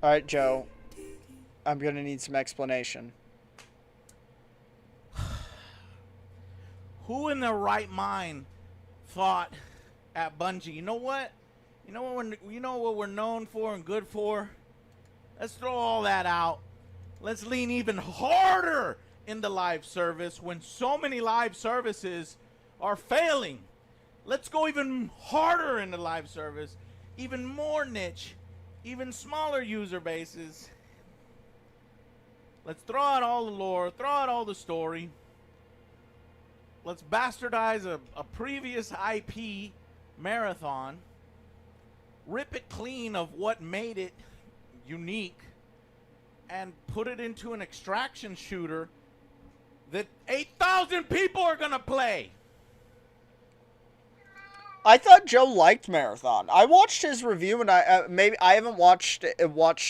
All right, Joe. I'm gonna need some explanation. Who in their right mind thought at Bungie, you know what? You know what we're known for and good for? Let's throw all that out. Let's lean even harder into live service when so many live services are failing. Let's go even harder into live service, even more niche, even smaller user bases. Let's throw out all the lore, throw out all the story. Let's bastardize a previous IP marathon, rip it clean of what made it unique, and put it into an extraction shooter that 8,000 people are going to play. I thought Joe liked Marathon. I watched his review, and I haven't watched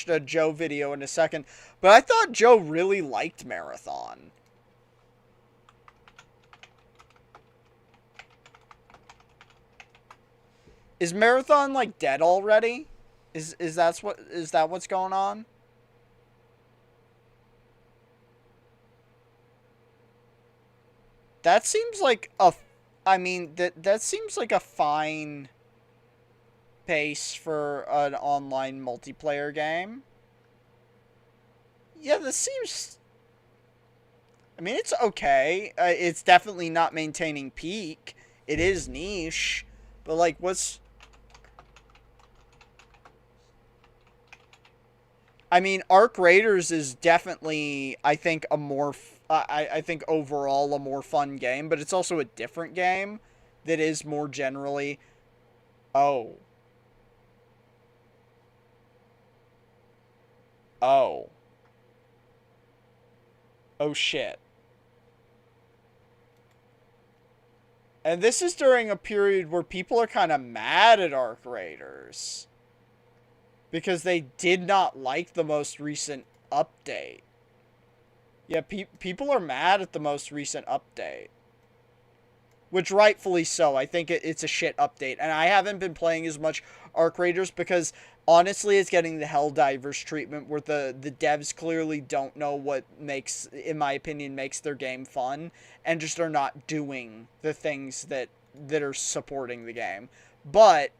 a Joe video in a second, but I thought Joe really liked Marathon. Is Marathon like dead already? Is that what's going on? That seems like that seems like a fine pace for an online multiplayer game. Yeah, this seems, I mean, it's okay. It's definitely not maintaining peak. It is niche, but like I mean, Arc Raiders is definitely, I think, I think overall a more fun game, but it's also a different game that is more generally, oh. Oh. Oh shit. And this is during a period where people are kind of mad at Arc Raiders, because they did not like the most recent update. Yeah, people are mad at the most recent update. Which rightfully so. I think it's a shit update. And I haven't been playing as much Arc Raiders because, honestly, it's getting the Helldivers treatment where the devs clearly don't know what makes, in my opinion, makes their game fun. And just are not doing the things that are supporting the game. But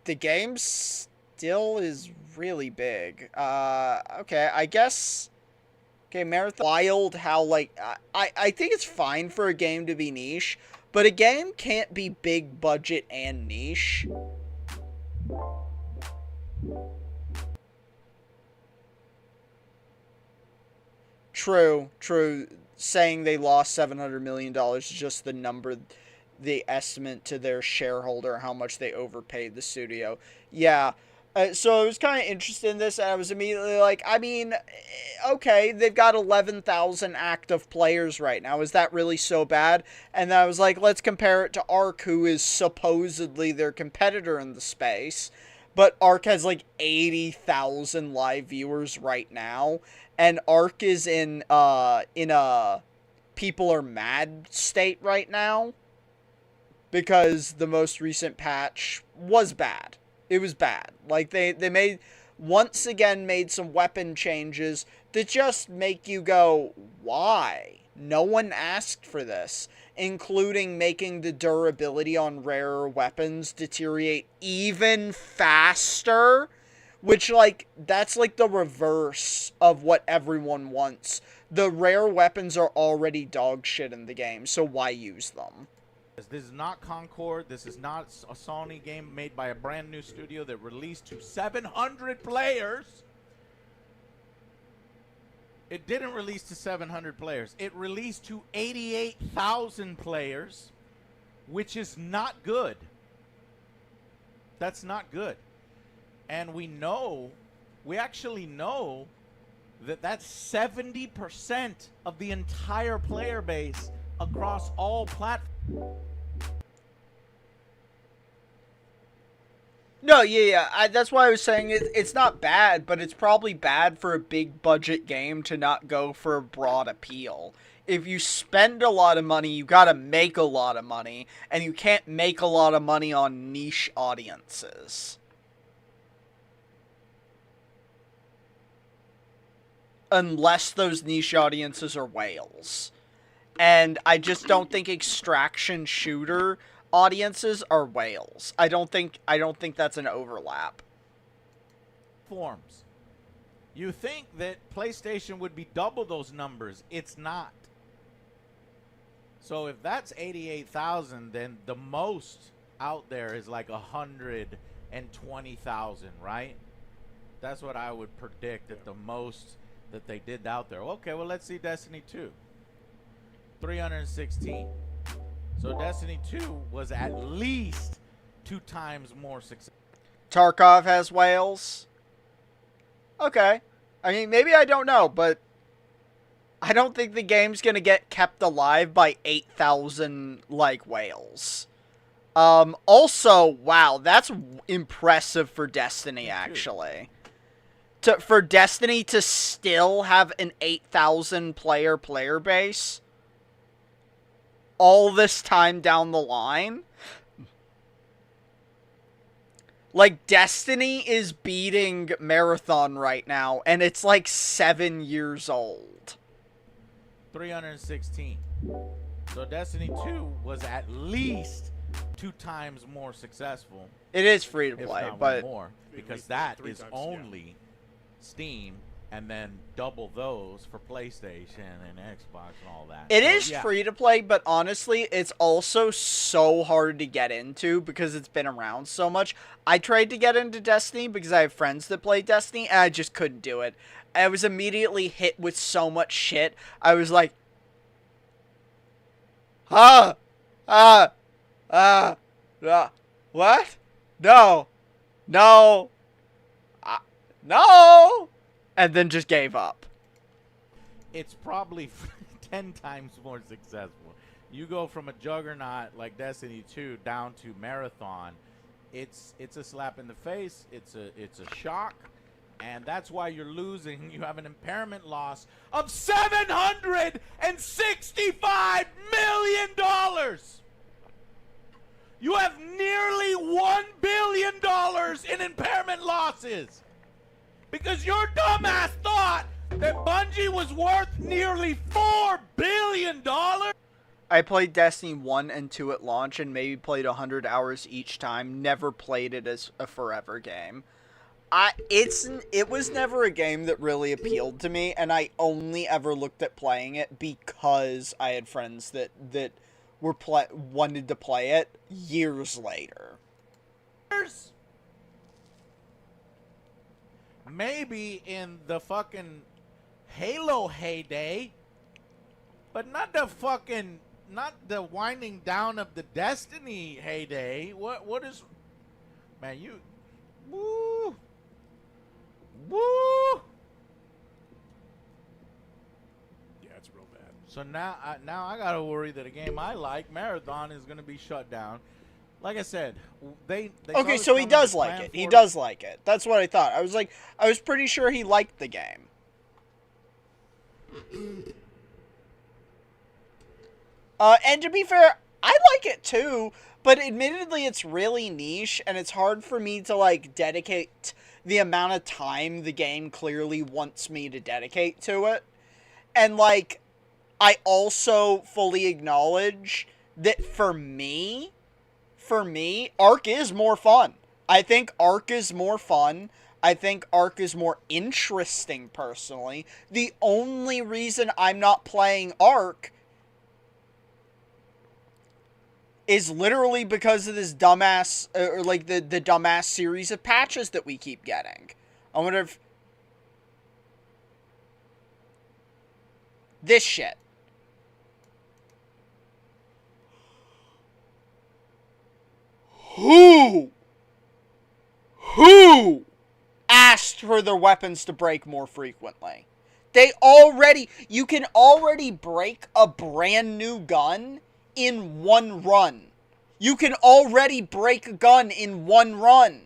the game still is really big. Okay, I guess. Okay, Marathon. Wild how, like, I think it's fine for a game to be niche, but a game can't be big budget and niche. True. Saying they lost $700 million is just the number, the estimate to their shareholder, how much they overpaid the studio. Yeah. So I was kind of interested in this, and I was immediately like, I mean, okay, they've got 11,000 active players right now. Is that really so bad? And then I was like, let's compare it to Ark, who is supposedly their competitor in the space. But Ark has like 80,000 live viewers right now, and Ark is in a people are mad state right now because the most recent patch was bad. It was bad. Like, they made, once again, made some weapon changes that just make you go, why? No one asked for this. Including making the durability on rarer weapons deteriorate even faster. Which, like, that's like the reverse of what everyone wants. The rare weapons are already dog shit in the game, so why use them? This is not Concord. This is not a Sony game made by a brand new studio that released to 700 players. It didn't release to 700 players. It released to 88,000 players, which is not good. That's not good. And we actually know that that's 70% of the entire player base across all platforms. No, yeah. That's why I was saying it's not bad, but it's probably bad for a big budget game to not go for a broad appeal. If you spend a lot of money, you gotta make a lot of money, and you can't make a lot of money on niche audiences. Unless those niche audiences are whales. And I just don't think extraction shooter audiences are whales. I don't think that's an overlap. Forms. You think that PlayStation would be double those numbers. It's not. So if that's 88,000, then the most out there is like 120,000, right? That's what I would predict at the most that they did out there. Okay, well, let's see Destiny 2. 316. So Destiny 2 was at least 2 times more successful. Tarkov has whales. Okay. I mean, maybe I don't know, but I don't think the game's gonna get kept alive by 8,000, like, whales. Also, wow, that's impressive for Destiny, actually. For Destiny to still have an 8,000 player base all this time down the line. Like, Destiny is beating Marathon right now, and it's like 7 years old. 316. So Destiny 2 was at least 2 times more successful. It is free to if play, not but more, because that is only Steam, and then double those for PlayStation and Xbox and all that. it is free to play, but honestly, it's also so hard to get into because it's been around so much. I tried to get into Destiny because I have friends that play Destiny, and I just couldn't do it. I was immediately hit with so much shit. I was like, ah, ah, what? No, no, no, and then just gave up. It's probably 10 times more successful. You go from a juggernaut like Destiny 2 down to Marathon. It's a slap in the face. It's a shock. And that's why you're losing. You have an impairment loss of $765 million. You have nearly $1 billion in impairment losses. Because your dumbass thought that Bungie was worth nearly $4 billion. I played Destiny 1 and 2 at launch and maybe played 100 hours each time. Never played it as a forever game. It was never a game that really appealed to me, and I only ever looked at playing it because I had friends that wanted to play it years later. Maybe in the fucking Halo heyday, but not the winding down of the Destiny heyday. What is, man, you, woo. Yeah, it's real bad. So now I gotta worry that a game I like, Marathon, is gonna be shut down. Like I said, they Okay, so he does like it. He does like it. That's what I thought. I was pretty sure he liked the game. And to be fair, I like it too, but admittedly it's really niche, and it's hard for me to, like, dedicate the amount of time the game clearly wants me to dedicate to it. And, like, I also fully acknowledge that for me, Ark is more fun. I think Ark is more fun. I think Ark is more interesting, personally. The only reason I'm not playing Ark is literally because of this dumbass, or like the dumbass series of patches that we keep getting. I wonder if this shit. Who asked for their weapons to break more frequently? You can already break a brand new gun in one run. You can already break a gun in one run.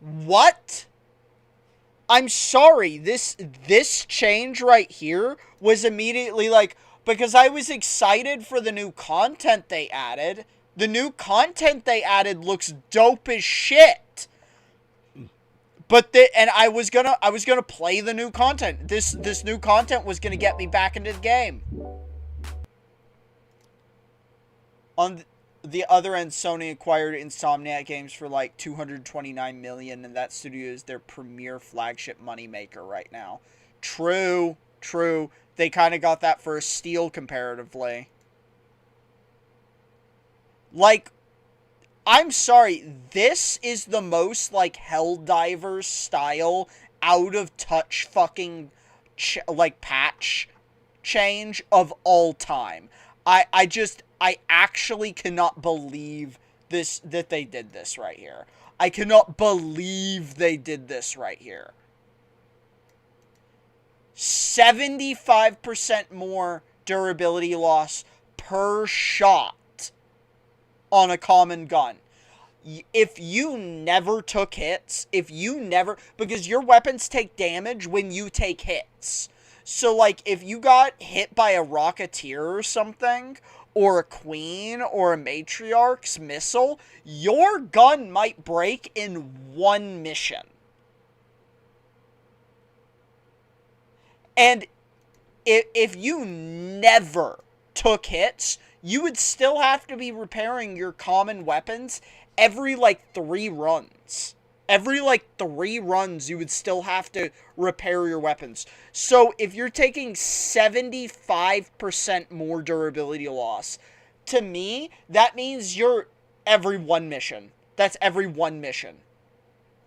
What? I'm sorry, this change right here was immediately like, because I was excited for the new content they added. The new content they added looks dope as shit. But I was gonna play the new content. This new content was gonna get me back into the game. On the other end, Sony acquired Insomniac Games for like $229 million, and that studio is their premier flagship moneymaker right now. True. They kind of got that for a steal comparatively. Like, I'm sorry, this is the most, like, Helldivers style, out-of-touch fucking, patch change of all time. I actually cannot believe that they did this right here. I cannot believe they did this right here. 75% more durability loss per shot on a common gun. If you never took hits, because your weapons take damage when you take hits. So, like, if you got hit by a Rocketeer or something, or a Queen, or a Matriarch's missile, your gun might break in one mission. And if you never took hits, you would still have to be repairing your common weapons every, 3 runs. Every, 3 runs, you would still have to repair your weapons. So, if you're taking 75% more durability loss, to me, that means you're every 1 mission. That's every 1 mission.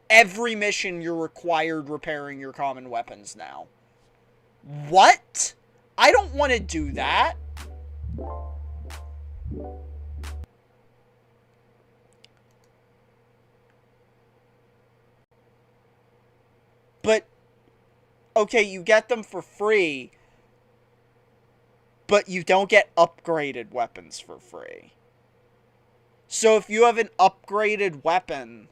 Every mission, you're required repairing your common weapons now. What? I don't want to do that. But, okay, you get them for free, but you don't get upgraded weapons for free. So if you have an upgraded weapon,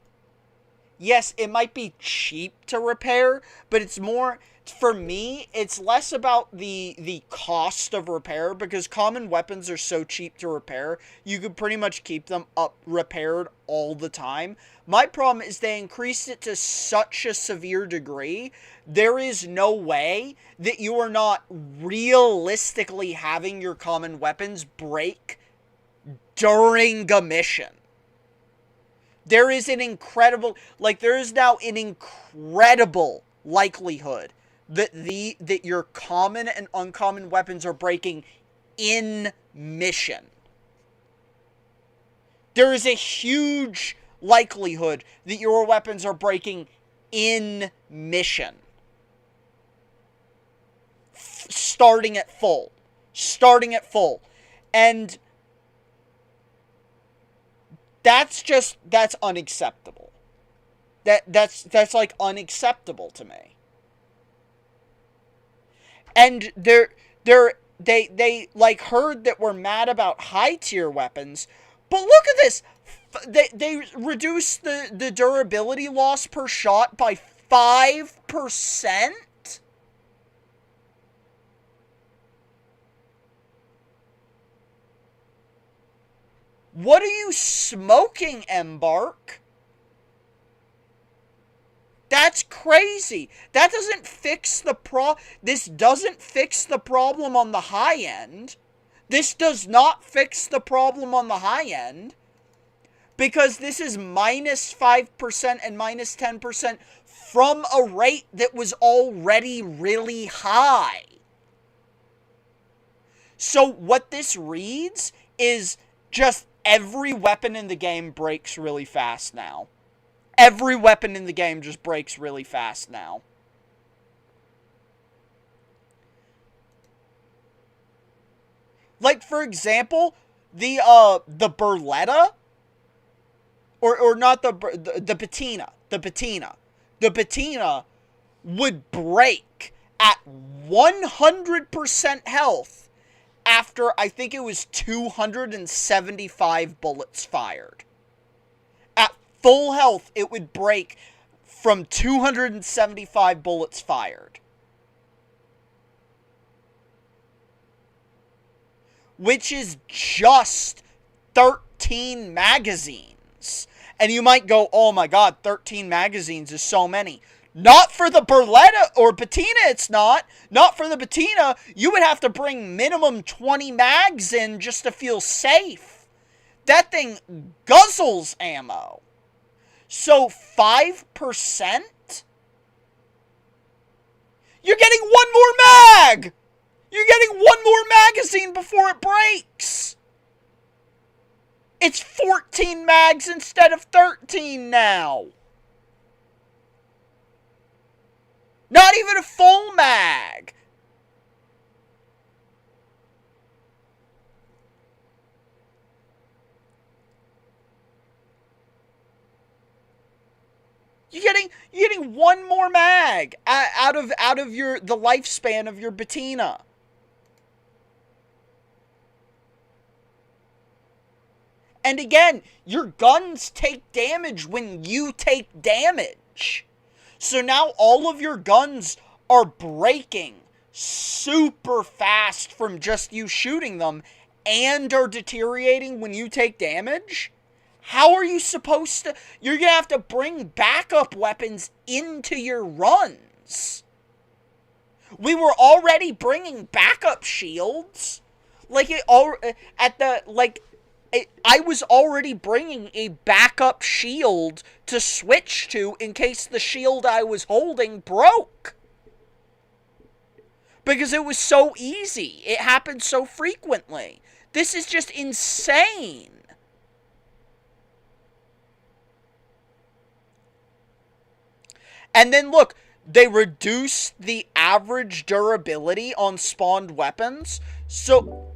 yes, it might be cheap to repair, but it's more, for me, it's less about the cost of repair, because common weapons are so cheap to repair, you could pretty much keep them repaired all the time. My problem is they increased it to such a severe degree, there is no way that you are not realistically having your common weapons break during a mission. There is an incredible, there is now an incredible likelihood that your common and uncommon weapons are breaking in mission. There is a huge likelihood that your weapons are breaking in mission. Starting at full. And that's unacceptable. That's unacceptable to me. And they heard that we're mad about high tier weapons, but look at this. They reduced the durability loss per shot by 5%? What are you smoking, Embark? That's crazy. That doesn't fix the This doesn't fix the problem on the high end. This does not fix the problem on the high end. Because this is minus 5% and minus 10% from a rate that was already really high. So what this reads is just every weapon in the game breaks really fast now. Every weapon in the game just breaks really fast now. Like, for example, the Berletta, or not the Patina. The Patina would break at 100% health after, I think it was 275 bullets fired. At full health, it would break from 275 bullets fired. Which is just 13 magazines. And you might go, oh my god, 13 magazines is so many. Not for the Beretta or Patina, it's not. Not for the Patina. You would have to bring minimum 20 mags in just to feel safe. That thing guzzles ammo. So 5%? You're getting one more mag! You're getting one more magazine before it breaks! It's 14 mags instead of 13 now! Not even a full mag! You're getting one more mag out of the lifespan of your Patina. And again, your guns take damage when you take damage. So now all of your guns are breaking super fast from just you shooting them and are deteriorating when you take damage. How are you supposed to... You're going to have to bring backup weapons into your runs. We were already bringing backup shields. I was already bringing a backup shield to switch to in case the shield I was holding broke. Because it was so easy. It happened so frequently. This is just insane. And then look, they reduced the average durability on spawned weapons. So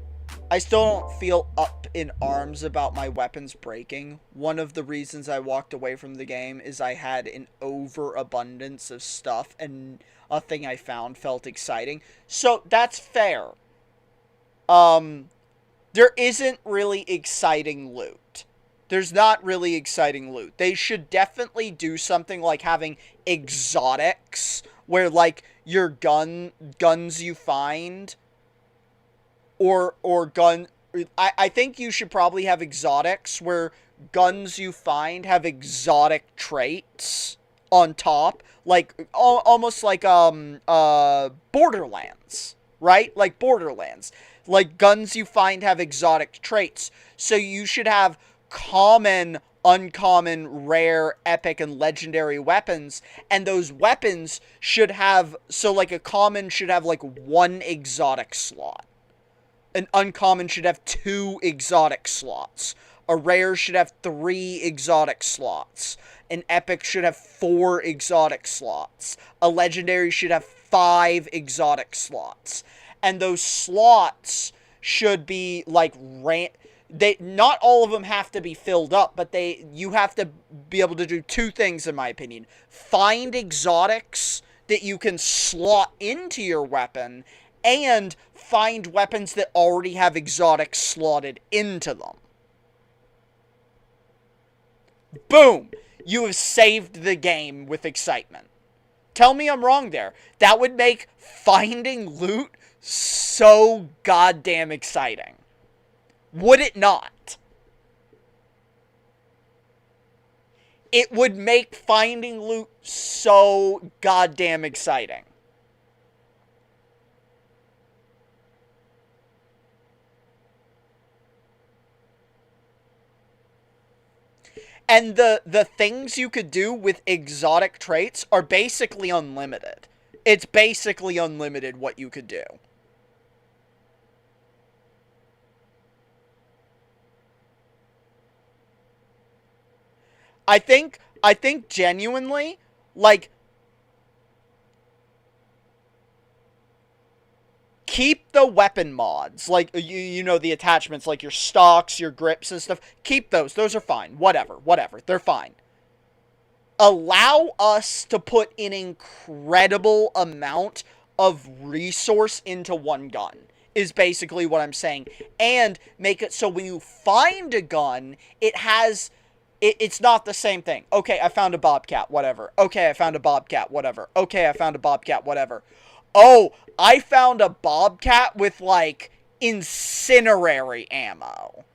I still don't feel up in arms about my weapons breaking. One of the reasons I walked away from the game is I had an overabundance of stuff and a thing I found felt exciting. So that's fair. There isn't really exciting loot. There's not really exciting loot. They should definitely do something like having exotics, where like your guns you find, or gun. I think you should probably have exotics where guns you find have exotic traits on top, like almost like Borderlands, right? Like Borderlands, like guns you find have exotic traits. So you should have common, uncommon, rare, epic, and legendary weapons, and those weapons should have, so like a common should have like 1 exotic slot, an uncommon should have 2 exotic slots, a rare should have 3 exotic slots, an epic should have 4 exotic slots, a legendary should have 5 exotic slots, and those slots should be like not all of them have to be filled up, but you have to be able to do 2 things, in my opinion. Find exotics that you can slot into your weapon, and find weapons that already have exotics slotted into them. Boom! You have saved the game with excitement. Tell me I'm wrong there. That would make finding loot so goddamn exciting. Would it not? It would make finding loot so goddamn exciting. And the things you could do with exotic traits are basically unlimited. It's basically unlimited what you could do. I think genuinely, like, keep the weapon mods, like, you know, the attachments, like your stocks, your grips and stuff, keep those. Those are fine. Whatever, they're fine. Allow us to put an incredible amount of resource into one gun, is basically what I'm saying. And make it so when you find a gun, it has It's not the same thing. Okay, I found a bobcat, whatever. Okay, I found a bobcat, whatever. Okay, I found a bobcat, whatever. Oh, I found a bobcat with, like, incinerary ammo.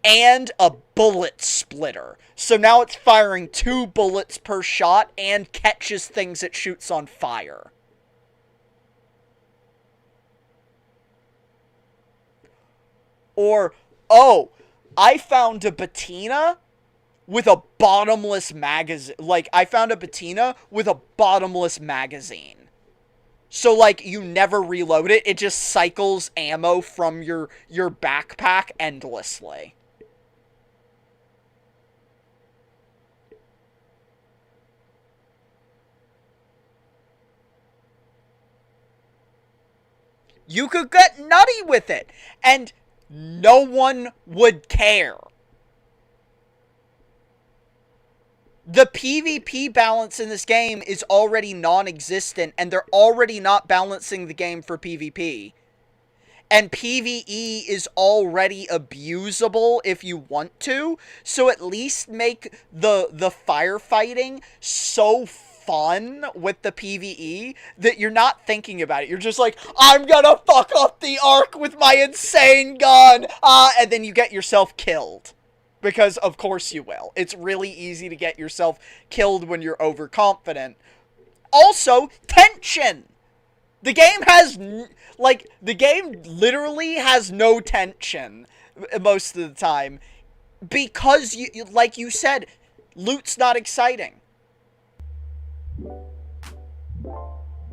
And a bullet splitter. So now it's firing 2 bullets per shot and catches things it shoots on fire. Or, oh, I found a patina with a bottomless magazine. Like, I found a patina with a bottomless magazine. So, like, you never reload it. It just cycles ammo from your backpack endlessly. You could get nutty with it, and no one would care. The PvP balance in this game is already non-existent, and they're already not balancing the game for PvP. And PvE is already abusable if you want to, so at least make the firefighting so fun with the PvE that you're not thinking about it. You're just like, I'm gonna fuck up the Ark with my insane gun! And then you get yourself killed. Because of course you will. It's really easy to get yourself killed when you're overconfident. Also, tension! The game has, like, the game literally has no tension most of the time. Because, like you said, loot's not exciting.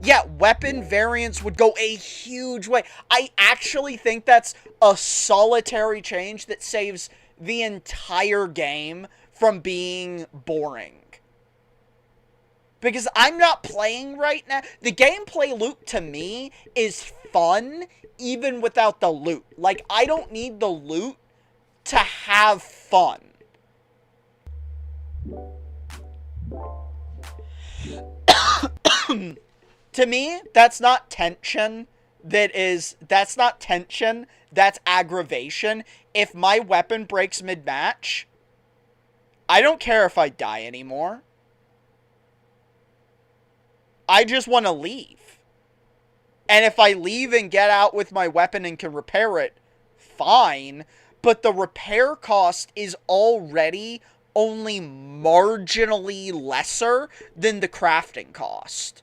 Yeah, weapon variants would go a huge way. I actually think that's a solitary change that saves the entire game from being boring. Because I'm not playing right now. The gameplay loop to me is fun even without the loot. Like, I don't need the loot to have fun. To me, that's not tension. That's not tension. That's aggravation. If my weapon breaks mid-match, I don't care if I die anymore. I just want to leave. And if I leave and get out with my weapon and can repair it, fine. But the repair cost is already only marginally lesser than the crafting cost.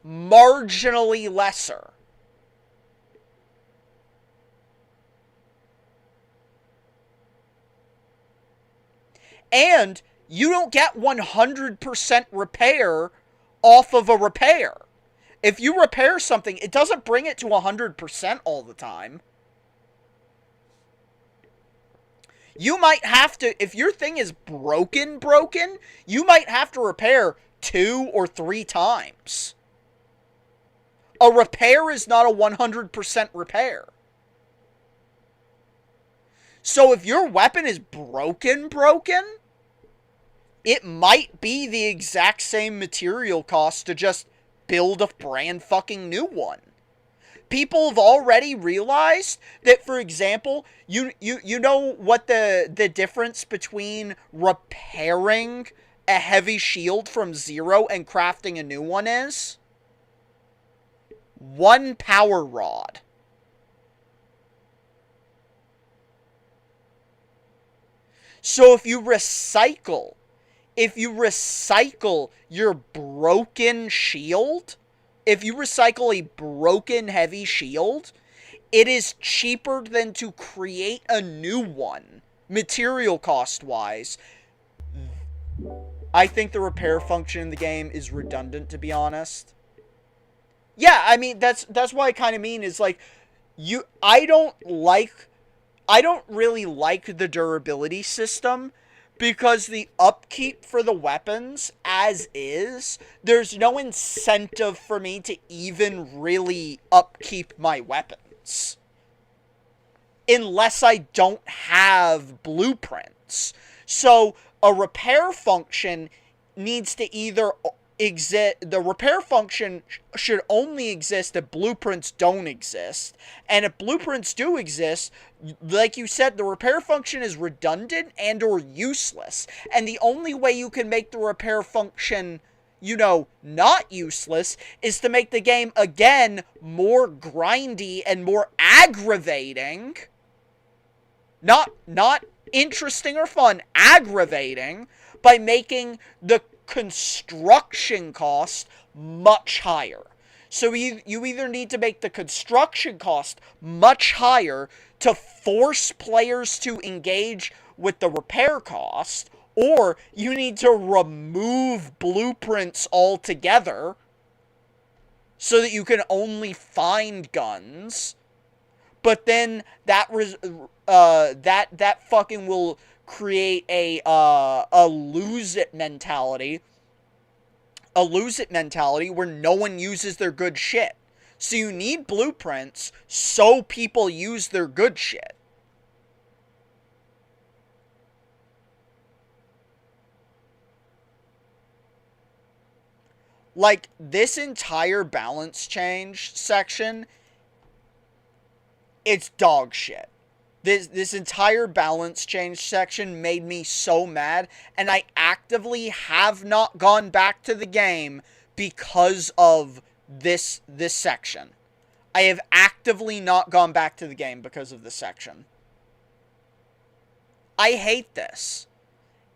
Marginally lesser. And you don't get 100% repair off of a repair. If you repair something, it doesn't bring it to 100% all the time. You might have to, if your thing is broken, you might have to repair 2 or 3 times. A repair is not a 100% repair. So if your weapon is broken, it might be the exact same material cost to just build a brand fucking new one. People have already realized that, for example, you know what the difference between repairing a heavy shield from 0 and crafting a new one is? 1 power rod. So if you recycle your broken shield, if you recycle a broken heavy shield, it is cheaper than to create a new one, material cost-wise. I think the repair function in the game is redundant, to be honest. Yeah, I mean, that's what I kind of mean, is like, I don't really like the durability system, because the upkeep for the weapons, as is, there's no incentive for me to even really upkeep my weapons. Unless I don't have blueprints. So, a repair function needs to either the repair function should only exist if blueprints don't exist. And if blueprints do exist, like you said, the repair function is redundant and or useless. And the only way you can make the repair function, not useless, is to make the game, again, more grindy and more aggravating. Not interesting or fun, aggravating, by making the construction cost much higher. So you either need to make the construction cost much higher to force players to engage with the repair cost, or you need to remove blueprints altogether so that you can only find guns. But then that fucking will create a lose it mentality. A lose it mentality where no one uses their good shit. So you need blueprints so people use their good shit. Like, this entire balance change section, it's dog shit. This entire balance change section made me so mad, and I actively have not gone back to the game because of this section. I have actively not gone back to the game because of this section. I hate this.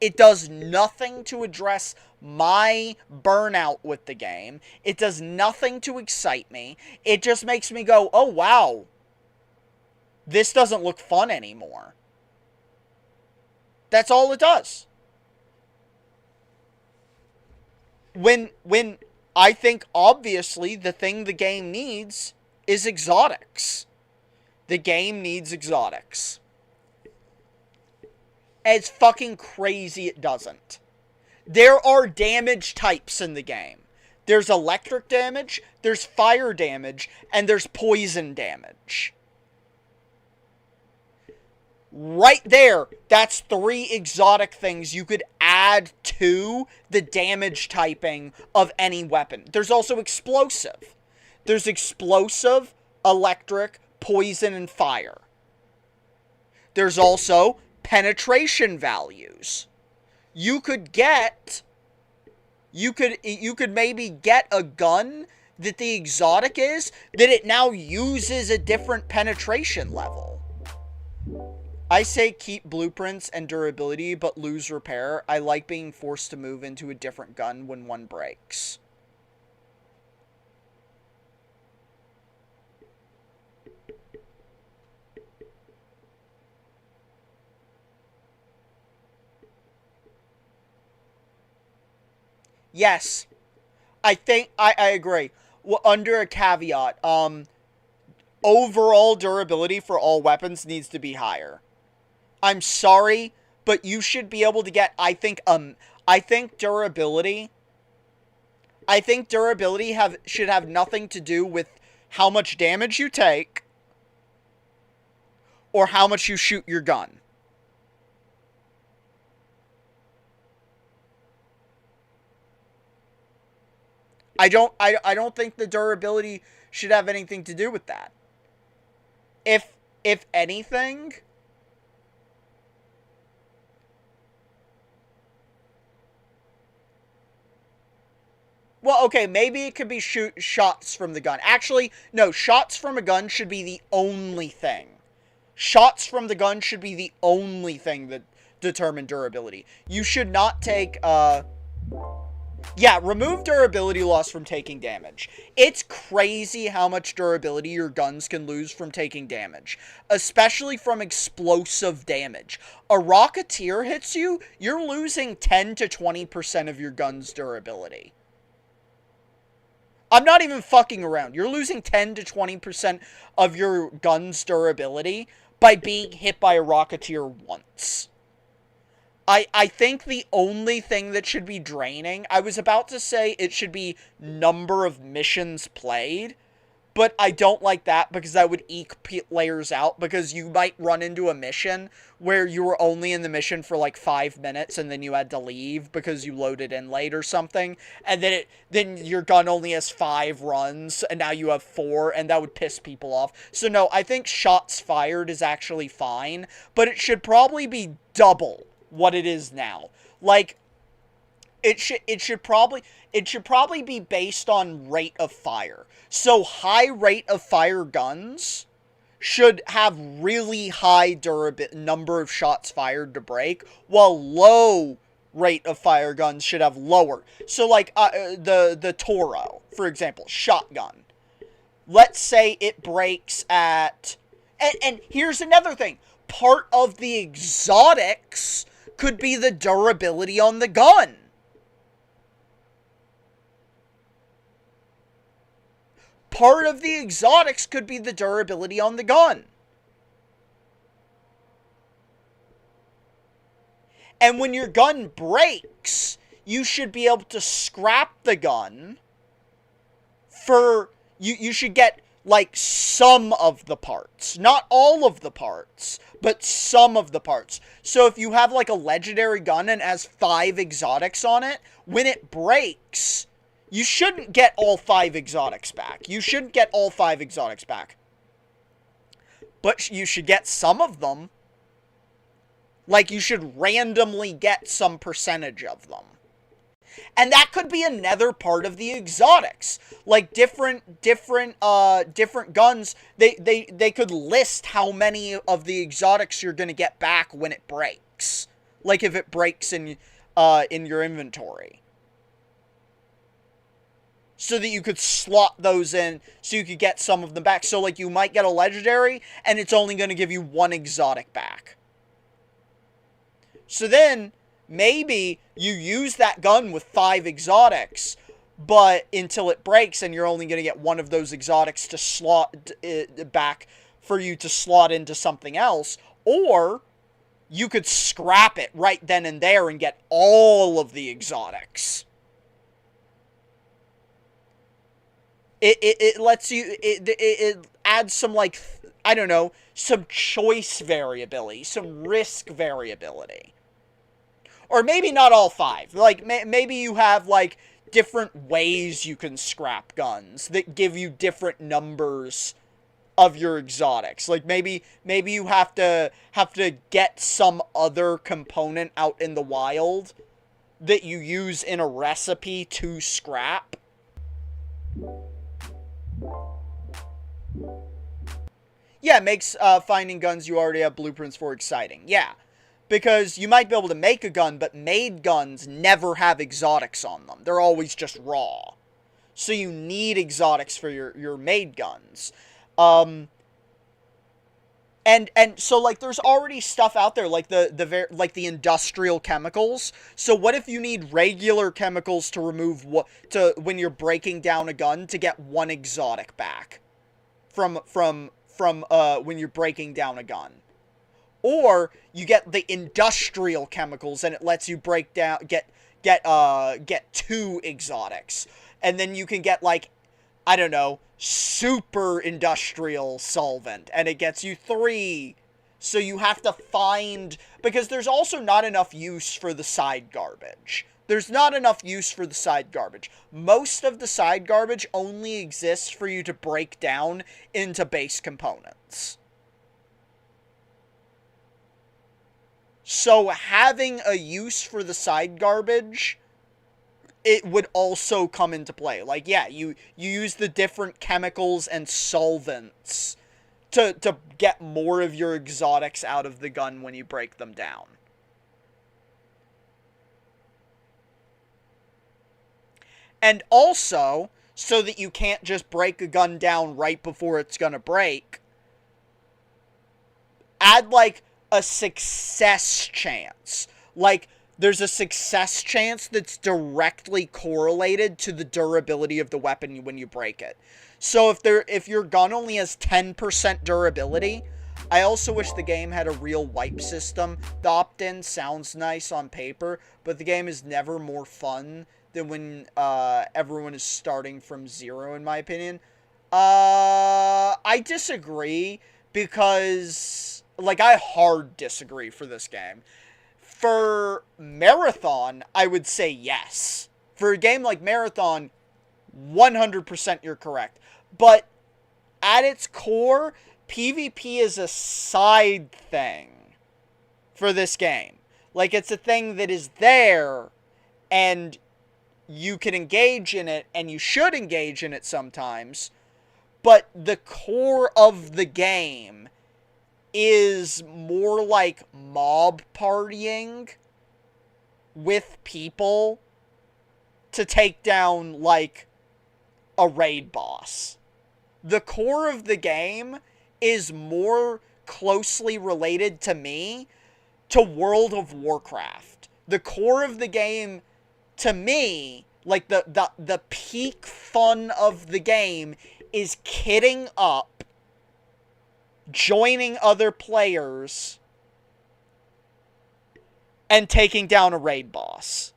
It does nothing to address my burnout with the game. It does nothing to excite me. It just makes me go, oh wow, this doesn't look fun anymore. That's all it does. When I think, obviously, the thing the game needs is exotics. The game needs exotics. It's fucking crazy it doesn't. There are damage types in the game. There's electric damage, there's fire damage, and there's poison damage. Right there, that's 3 exotic things you could add to the damage typing of any weapon. There's also explosive. There's explosive, electric, poison, and fire. There's also penetration values. You could maybe get a gun that the exotic is, that it now uses a different penetration level. I say keep blueprints and durability, but lose repair. I like being forced to move into a different gun when one breaks. Yes. I think, I agree. Well, under a caveat, overall durability for all weapons needs to be higher. I'm sorry, but you should be able to get, I think durability should have nothing to do with how much damage you take or how much you shoot your gun. I don't think the durability should have anything to do with that. If anything, well, okay, maybe it could be shots from the gun. Actually, no, shots from a gun should be the only thing. Shots from the gun should be the only thing that determine durability. You should not take, yeah, remove durability loss from taking damage. It's crazy how much durability your guns can lose from taking damage, especially from explosive damage. A Rocketeer hits you, you're losing 10 to 20% of your gun's durability. I'm not even fucking around. You're losing 10 to 20% of your gun's durability by being hit by a Rocketeer once. I think the only thing that should be draining, I was about to say it should be number of missions played, But I don't like that because that would eke players out, because you might run into a mission where you were only in the mission for like 5 minutes and then you had to leave because you loaded in late or something, and then your gun only has 5 runs and now you have 4, and that would piss people off. So no, I think shots fired is actually fine, but it should probably be double what it is now. Like, it should probably be based on rate of fire. So high rate of fire guns should have really high number of shots fired to break, while low rate of fire guns should have lower. So like the Toro, for example, shotgun. Let's say it breaks at, and here's another thing. Part of the exotics could be the durability on the gun. Part of the exotics could be the durability on the gun. And when your gun breaks, you should be able to scrap the gun for, you should get like some of the parts. Not all of the parts, but some of the parts. So if you have like a legendary gun and it has 5 exotics on it, when it breaks, you shouldn't get all 5 exotics back. You shouldn't get all 5 exotics back. But you should get some of them. Like, you should randomly get some percentage of them. And that could be another part of the exotics. Like, different guns, they could list how many of the exotics you're going to get back when it breaks. Like, if it breaks in your inventory. So that you could slot those in, so you could get some of them back. So, like, you might get a legendary, and it's only going to give you 1 exotic back. So then, maybe you use that gun with 5 exotics, but until it breaks, and you're only going to get 1 of those exotics to slot back for you to slot into something else. Or, you could scrap it right then and there and get all of the exotics. It lets you, it adds some, like, I don't know, some choice variability, some risk variability. Or maybe not all 5. Like, maybe you have, like, different ways you can scrap guns that give you different numbers of your exotics. Like, maybe you have to get some other component out in the wild that you use in a recipe to scrap. Yeah, it makes finding guns you already have blueprints for exciting. Yeah, because you might be able to make a gun, but made guns never have exotics on them. They're always just raw. So you need exotics for your made guns. And so, like, there's already stuff out there, like the industrial chemicals. So what if you need regular chemicals to remove when you're breaking down a gun to get 1 exotic back from when you're breaking down a gun? Or you get the industrial chemicals and it lets you break down get 2 exotics, and then you can get, like, I don't know, super industrial solvent, and it gets you 3. So you have to find, because there's also not enough use for the side garbage. There's not enough use for the side garbage. Most of the side garbage only exists for you to break down into base components. So having a use for the side garbage, it would also come into play. Like, yeah, you use the different chemicals and solvents to get more of your exotics out of the gun when you break them down. And also, so that you can't just break a gun down right before it's gonna break, add, like, a success chance. Like, there's a success chance that's directly correlated to the durability of the weapon when you break it. So if your gun only has 10% durability, I also wish the game had a real wipe system. The opt-in sounds nice on paper, but the game is never more fun than when everyone is starting from 0, in my opinion. I disagree because, like, I hard disagree for this game. For Marathon, I would say yes. For a game like Marathon, 100% you're correct. But at its core, PvP is a side thing for this game. Like, it's a thing that is there, and you can engage in it, and you should engage in it sometimes, but the core of the game is more like mob partying with people to take down, like, a raid boss. The core of the game is more closely related to me to World of Warcraft. The core of the game, to me, like, the peak fun of the game is kitting up, joining other players, and taking down a raid boss.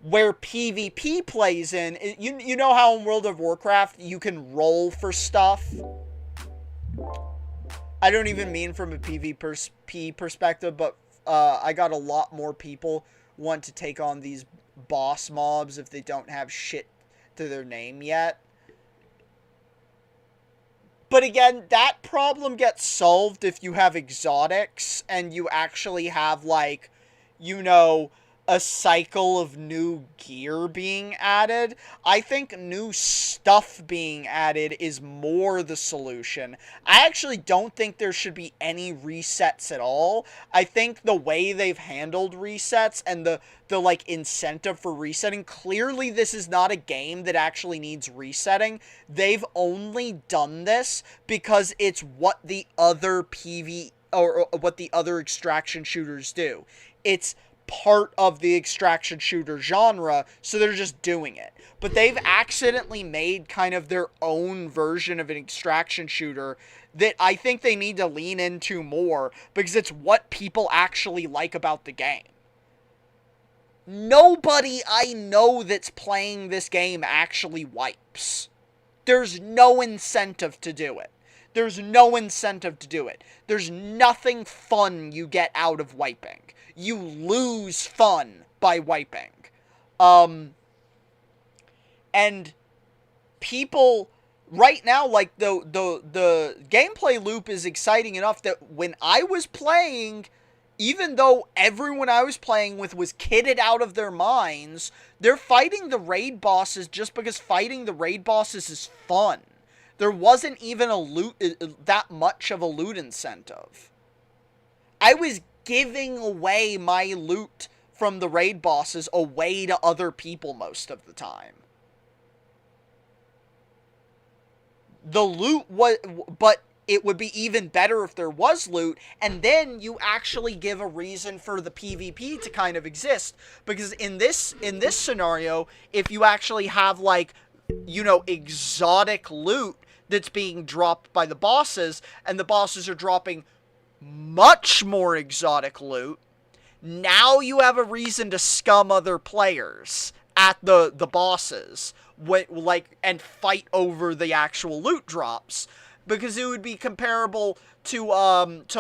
Where PvP plays in, you know how in World of Warcraft you can roll for stuff? I don't even mean from a PvP perspective, but I got a lot more people want to take on these boss mobs if they don't have shit to their name yet. But again, that problem gets solved if you have exotics and you actually have, like, you know, a cycle of new gear being added. I think new stuff being added is more the solution. I actually don't think there should be any resets at all. I think the way they've handled resets and the like incentive for resetting, clearly this is not a game that actually needs resetting. They've only done this because it's what the other or what the other extraction shooters do. It's part of the extraction shooter genre, so they're just doing it. But they've accidentally made kind of their own version of an extraction shooter that I think they need to lean into more, because it's what people actually like about the game. Nobody I know that's playing this game actually wipes. There's no incentive to do it. There's no incentive to do it. There's nothing fun you get out of wiping. You lose fun by wiping. And people right now, like, the gameplay loop is exciting enough that when I was playing, even though everyone I was playing with was kitted out of their minds, they're fighting the raid bosses just because fighting the raid bosses is fun. There wasn't even that much of a loot incentive. I was giving away my loot from the raid bosses away to other people most of the time. The loot was, but it would be even better if there was loot, and then you actually give a reason for the PvP to kind of exist, because in this scenario, if you actually have, like, you know, exotic loot that's being dropped by the bosses, and the bosses are dropping much more exotic loot, now you have a reason to scum other players at the bosses, and fight over the actual loot drops, because it would be comparable to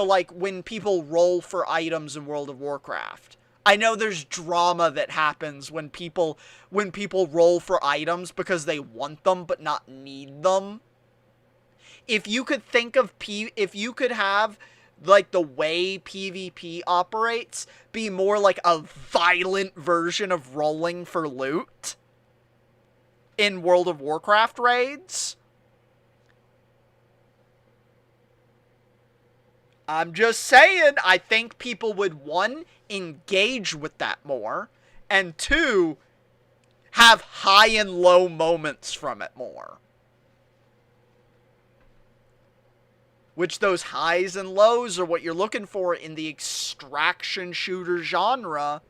like when people roll for items in World of Warcraft. I know there's drama that happens when people roll for items because they want them but not need them. If you could think of if you could have, like, the way PvP operates be more like a violent version of rolling for loot in World of Warcraft raids, I'm just saying, I think people would, one, engage with that more, and two, have high and low moments from it more. Which those highs and lows are what you're looking for in the extraction shooter genre.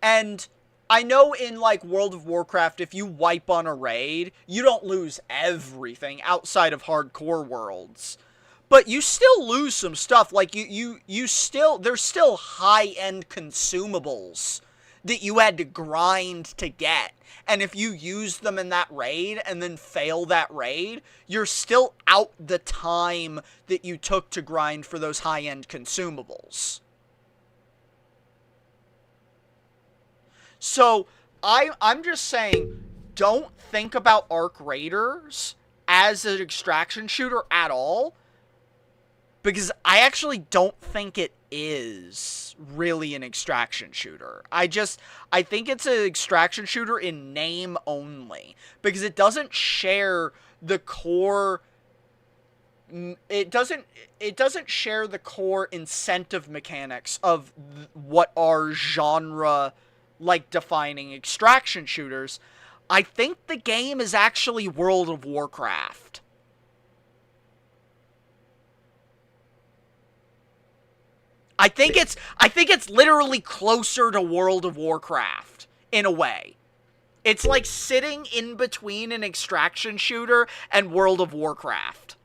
And I know in, like, World of Warcraft, if you wipe on a raid, you don't lose everything outside of hardcore worlds. But you still lose some stuff. Like, you still, there's still high-end consumables that you had to grind to get. And if you use them in that raid and then fail that raid, you're still out the time that you took to grind for those high-end consumables. So, I'm just saying, don't think about Arc Raiders as an extraction shooter at all, because I actually don't think it is really an extraction shooter. I think it's an extraction shooter in name only, because it doesn't share the core. It doesn't share the core incentive mechanics of what are genre like defining extraction shooters. I think the game is actually World of Warcraft. I think it's literally closer to World of Warcraft in a way. It's like sitting in between an extraction shooter and World of Warcraft.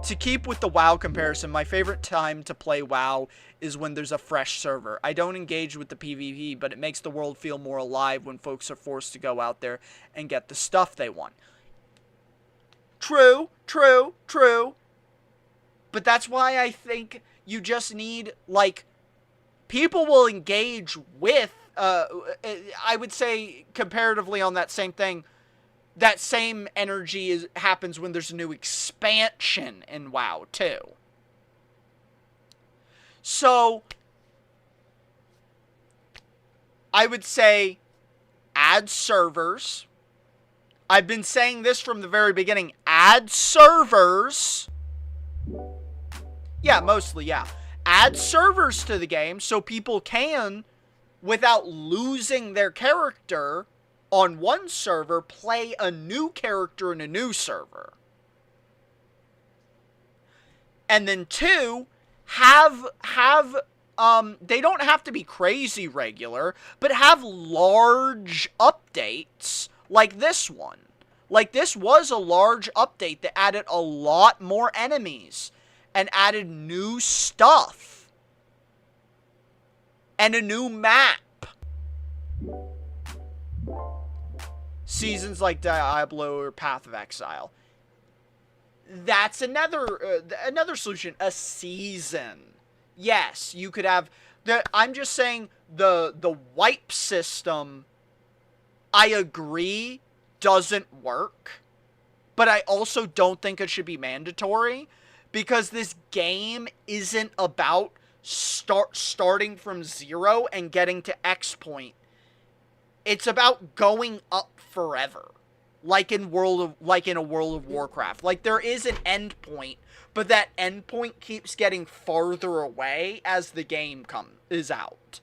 To keep with the WoW comparison, my favorite time to play WoW is when there's a fresh server. I don't engage with the PvP, but it makes the world feel more alive when folks are forced to go out there and get the stuff they want. True. But that's why I think you just need, like, people will engage with, I would say, comparatively on that same thing, that same energy happens when there's a new expansion in WoW, too. So, I would say, add servers. I've been saying this from the very beginning. Add servers. Yeah, mostly, yeah. Add servers to the game so people can, without losing their character on one server, play a new character in a new server. And then 2, they don't have to be crazy regular, but have large updates like this one. Like, this was a large update that added a lot more enemies and added new stuff and a new map. Seasons like Diablo or Path of Exile. That's another solution. A season. Yes, you could have I'm just saying the wipe system, I agree, doesn't work, but I also don't think it should be mandatory, because this game isn't about starting from 0 and getting to X point. It's about going up forever, like in a World of Warcraft. Like, there is an end point, but that end point keeps getting farther away as the game is out.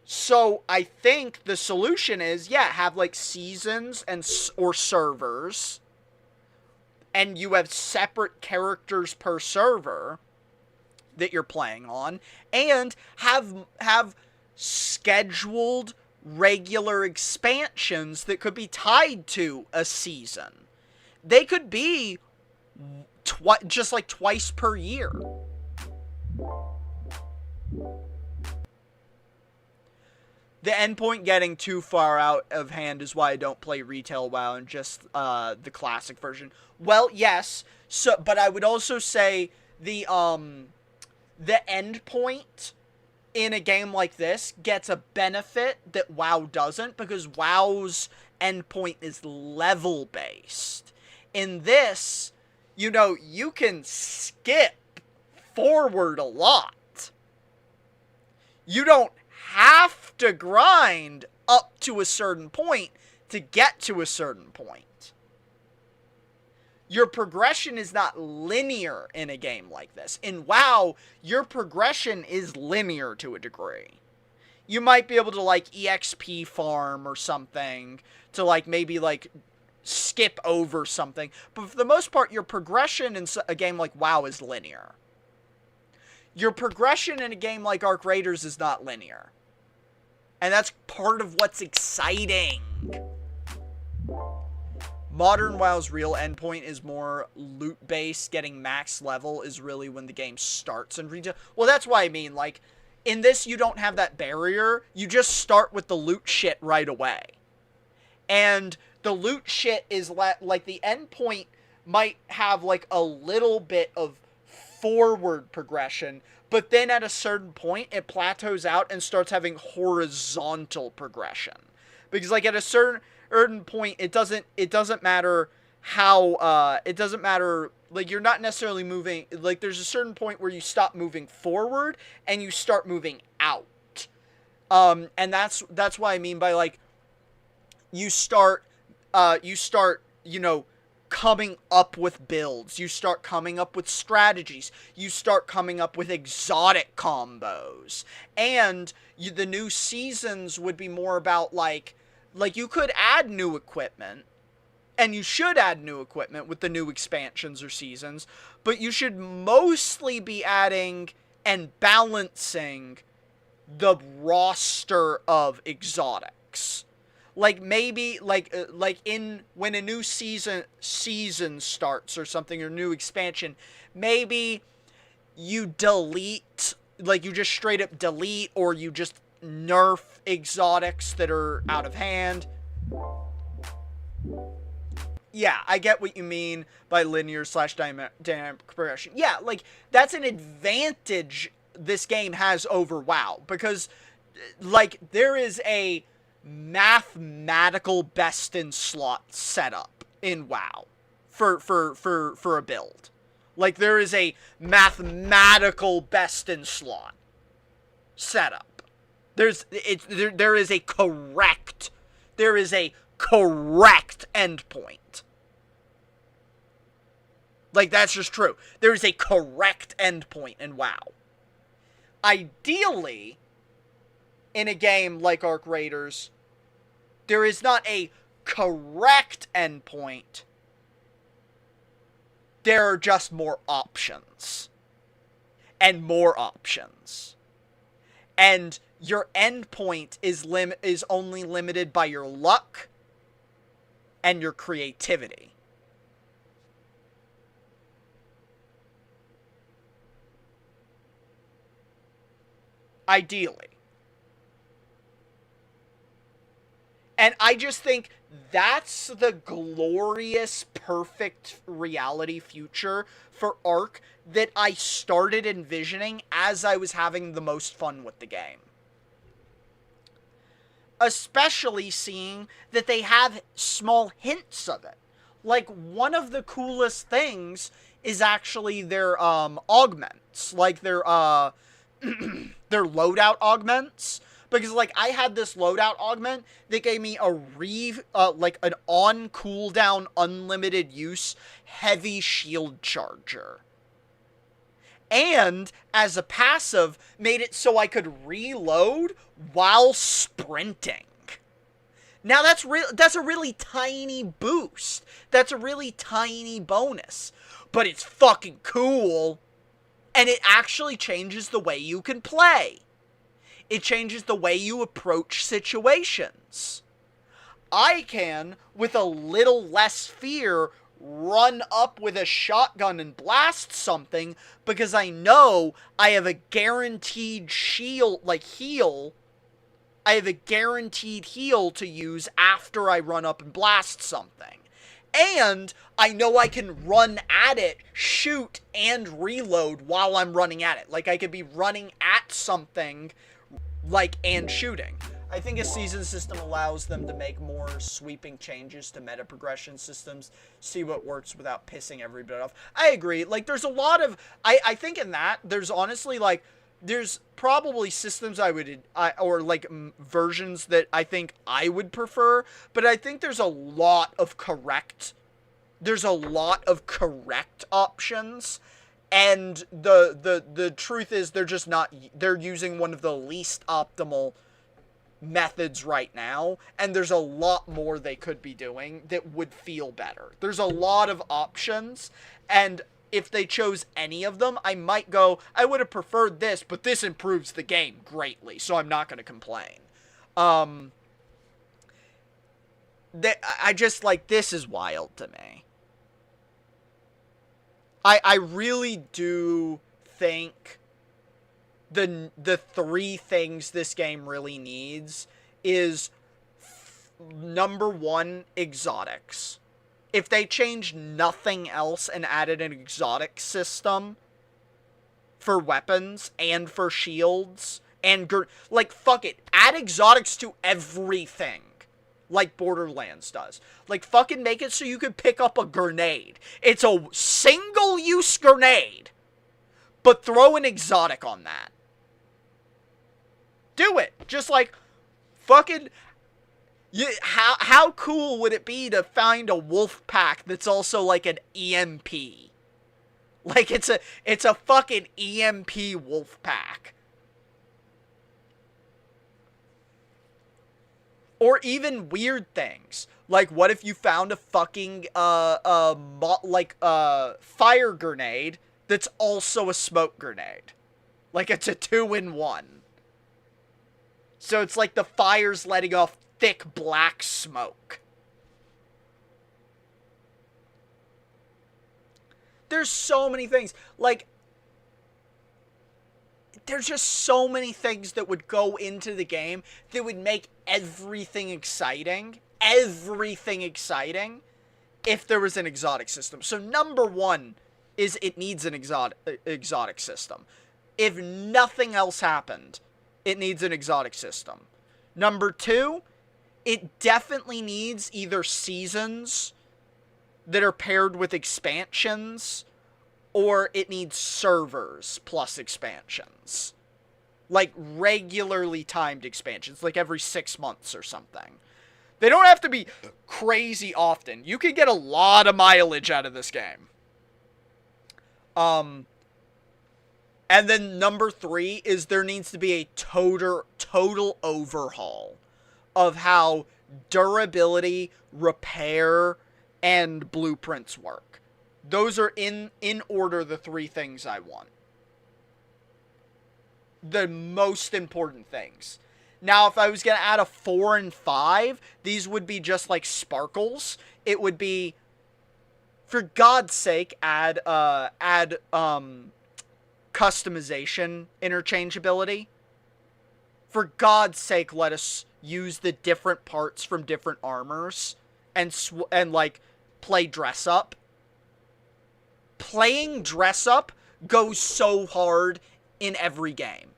So I think the solution is, yeah, have like seasons or servers, and you have separate characters per server that you're playing on, and have scheduled regular expansions that could be tied to a season. They could be just like twice per year. The endpoint getting too far out of hand is why I don't play retail WoW and just the classic version. Well, yes, but I would also say the endpoint in a game like this gets a benefit that WoW doesn't, because WoW's endpoint is level based. In this, you can skip forward a lot. You don't have to grind up to a certain point to get to a certain point. Your progression is not linear in a game like this. In WoW, your progression is linear to a degree. You might be able to, like, EXP farm or something to, like, maybe, like, skip over something. But for the most part, your progression in a game like WoW is linear. Your progression in a game like Arc Raiders is not linear. And that's part of what's exciting. Modern WoW's real endpoint is more loot-based. Getting max level is really when the game starts in retail. Well, that's why I mean, like, in this, you don't have that barrier. You just start with the loot shit right away. And the loot shit is, like, the endpoint might have, like, a little bit of forward progression, but then at a certain point, it plateaus out and starts having horizontal progression. Because, like, at a certain point, it doesn't matter how, it doesn't matter, like, you're not necessarily moving, like, there's a certain point where you stop moving forward and you start moving out. And that's what I mean by, like, you start, you know, coming up with builds, you start coming up with strategies, you start coming up with exotic combos, and the new seasons would be more about, like, you could add new equipment, and you should add new equipment with the new expansions or seasons, but you should mostly be adding and balancing the roster of exotics. Like, maybe, like in, when a new season starts or something, or new expansion, maybe you delete, like, you just straight up delete, or you just nerf exotics that are out of hand. Yeah, I get what you mean by linear / dynamic progression. Yeah, like, that's an advantage this game has over WoW, because, like, there is a mathematical best in slot setup in WoW for a build. Like, there is a mathematical best in slot setup. There is a correct endpoint. Like, that's just true. There is a correct endpoint in WoW. Ideally, in a game like Arc Raiders, there is not a correct endpoint. There are just more options. And more options. And your endpoint is only limited by your luck and your creativity. Ideally. And I just think that's the glorious, perfect reality future for Ark that I started envisioning as I was having the most fun with the game. Especially seeing that they have small hints of it. Like, one of the coolest things is actually their augments. Like, their their loadout augments. Because, like, I had this loadout augment that gave me a like, an on cooldown, unlimited use, heavy shield charger. And, as a passive, made it so I could reload while sprinting. Now, that's a really tiny boost. That's a really tiny bonus. But it's fucking cool. And it actually changes the way you can play. It changes the way you approach situations. I can, with a little less fear, run up with a shotgun and blast something because I know I have a guaranteed shield, like, heal. I have a guaranteed heal to use after I run up and blast something. And I know I can run at it, shoot, and reload while I'm running at it. Like, I could be running at something, like, and shooting. I think a season system allows them to make more sweeping changes to meta progression systems, see what works without pissing everybody off. I agree. Like, there's a lot of... I think in that, there's honestly, like... There's probably systems or, like, versions that I think I would prefer, but I think there's a lot of correct options, and the truth is they're using one of the least optimal methods right now, and there's a lot more they could be doing that would feel better. There's a lot of options, and if they chose any of them, I might go, I would have preferred this, but this improves the game greatly, so I'm not going to complain. I just, like, this is wild to me. I really do think the three things this game really needs is, number one, exotics. If they changed nothing else and added an exotic system for weapons and for shields and like, fuck it, add exotics to everything like Borderlands does. Like, fucking make it so you can pick up a grenade. It's a single-use grenade, but throw an exotic on that. Do it. Just, like, fucking... How cool would it be to find a wolf pack that's also, like, an EMP? Like, it's a fucking EMP wolf pack. Or even weird things. Like, what if you found a fucking, fire grenade that's also a smoke grenade? Like, it's a 2-in-1. So it's like the fire's letting off thick black smoke. There's so many things. Like, there's just so many things that would go into the game that would make everything exciting. Everything exciting if there was an exotic system. So number one is it needs an exotic system. If nothing else happened, it needs an exotic system. Number two, it definitely needs either seasons that are paired with expansions, or it needs servers plus expansions. Like, regularly timed expansions, like every 6 months or something. They don't have to be crazy often. You can get a lot of mileage out of this game. And then number three is there needs to be a total overhaul of how durability, repair, and blueprints work. Those are in order the three things I want. The most important things. Now, if I was going to add a 4 and 5, these would be just like sparkles. It would be, for God's sake, add customization interchangeability. For God's sake, let us use the different parts from different armors and like play dress up. Playing dress up goes so hard in every game.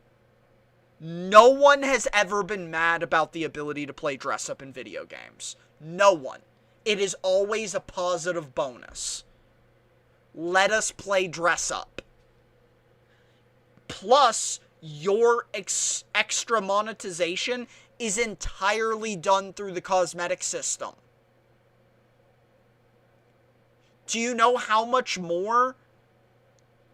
No one has ever been mad about the ability to play dress up in video games. No one. It is always a positive bonus. Let us play dress up. Plus, your extra monetization is entirely done through the cosmetic system. Do you know how much more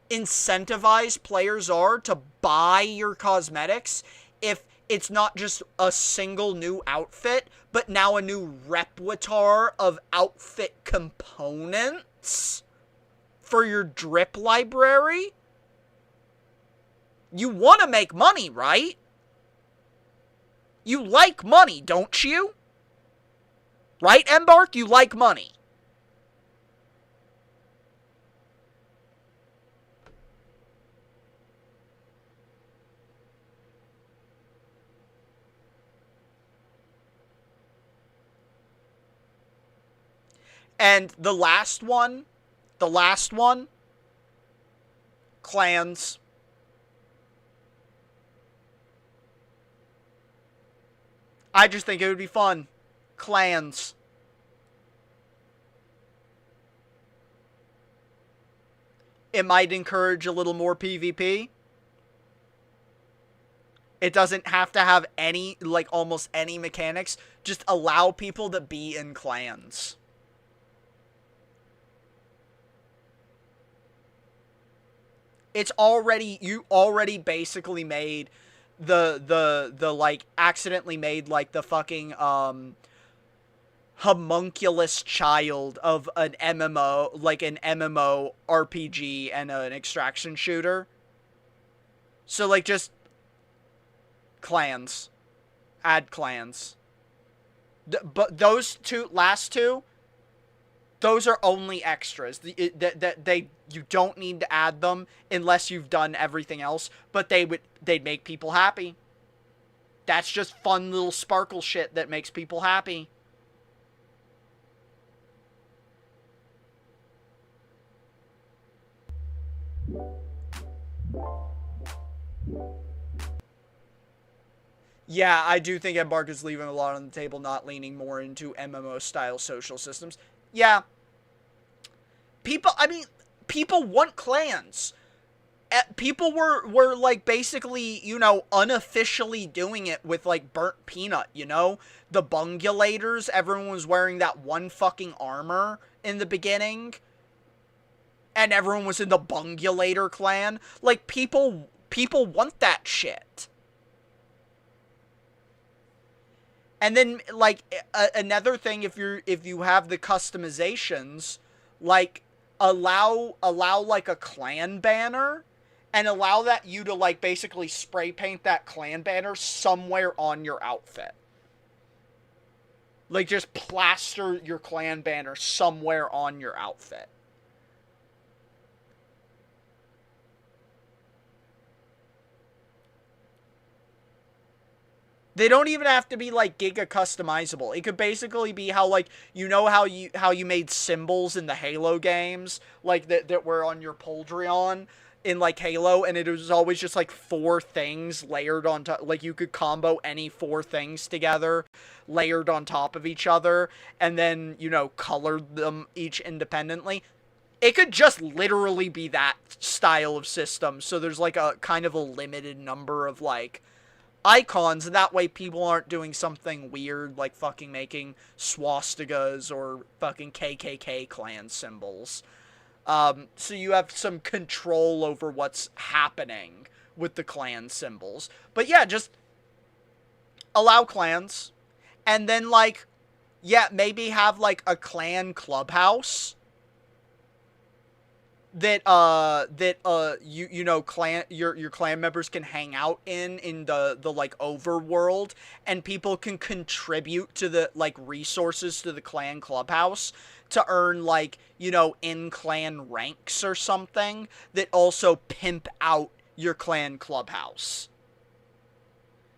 incentivized players are to buy your cosmetics if it's not just a single new outfit, but now a new repertoire of outfit components for your drip library? You want to make money, right? You like money, don't you? Right, Embark? You like money. And the last one, clans. I just think it would be fun. Clans. It might encourage a little more PvP. It doesn't have to have any, like, almost any mechanics. Just allow people to be in clans. It's already, you already basically made the like, accidentally made, like, the fucking, homunculus child of an MMO, like an MMO RPG and an extraction shooter. So, like, just clans. Add clans. But those last two, those are only extras. That they you don't need to add them unless you've done everything else. But they'd make people happy. That's just fun little sparkle shit that makes people happy. Yeah, I do think Embark is leaving a lot on the table, not leaning more into MMO-style social systems. Yeah. People want clans. People were like, basically, unofficially doing it with, like, Burnt Peanut, The Bungulators, everyone was wearing that one fucking armor in the beginning. And everyone was in the Bungulator clan. Like, people want that shit. And then, like, another thing, if you have the customizations, like, allow like a clan banner, and allow that you to, like, basically spray paint that clan banner somewhere on your outfit. Like, just plaster your clan banner somewhere on your outfit. They don't even have to be, like, giga customizable. It could basically be how, like, how you made symbols in the Halo games, like, that were on your Poldrion in, like, Halo, and it was always just, like, 4 things layered on top. Like, you could combo any 4 things together, layered on top of each other, and then, color them each independently. It could just literally be that style of system, so there's, like, a kind of a limited number of, like, icons, and that way people aren't doing something weird like fucking making swastikas or fucking KKK clan symbols. So you have some control over what's happening with the clan symbols. But yeah, just allow clans, and then, like, yeah, maybe have, like, a clan clubhouse that clan your clan members can hang out in the like overworld, and people can contribute to the, like, resources to the clan clubhouse to earn, like, in clan ranks or something that also pimp out your clan clubhouse.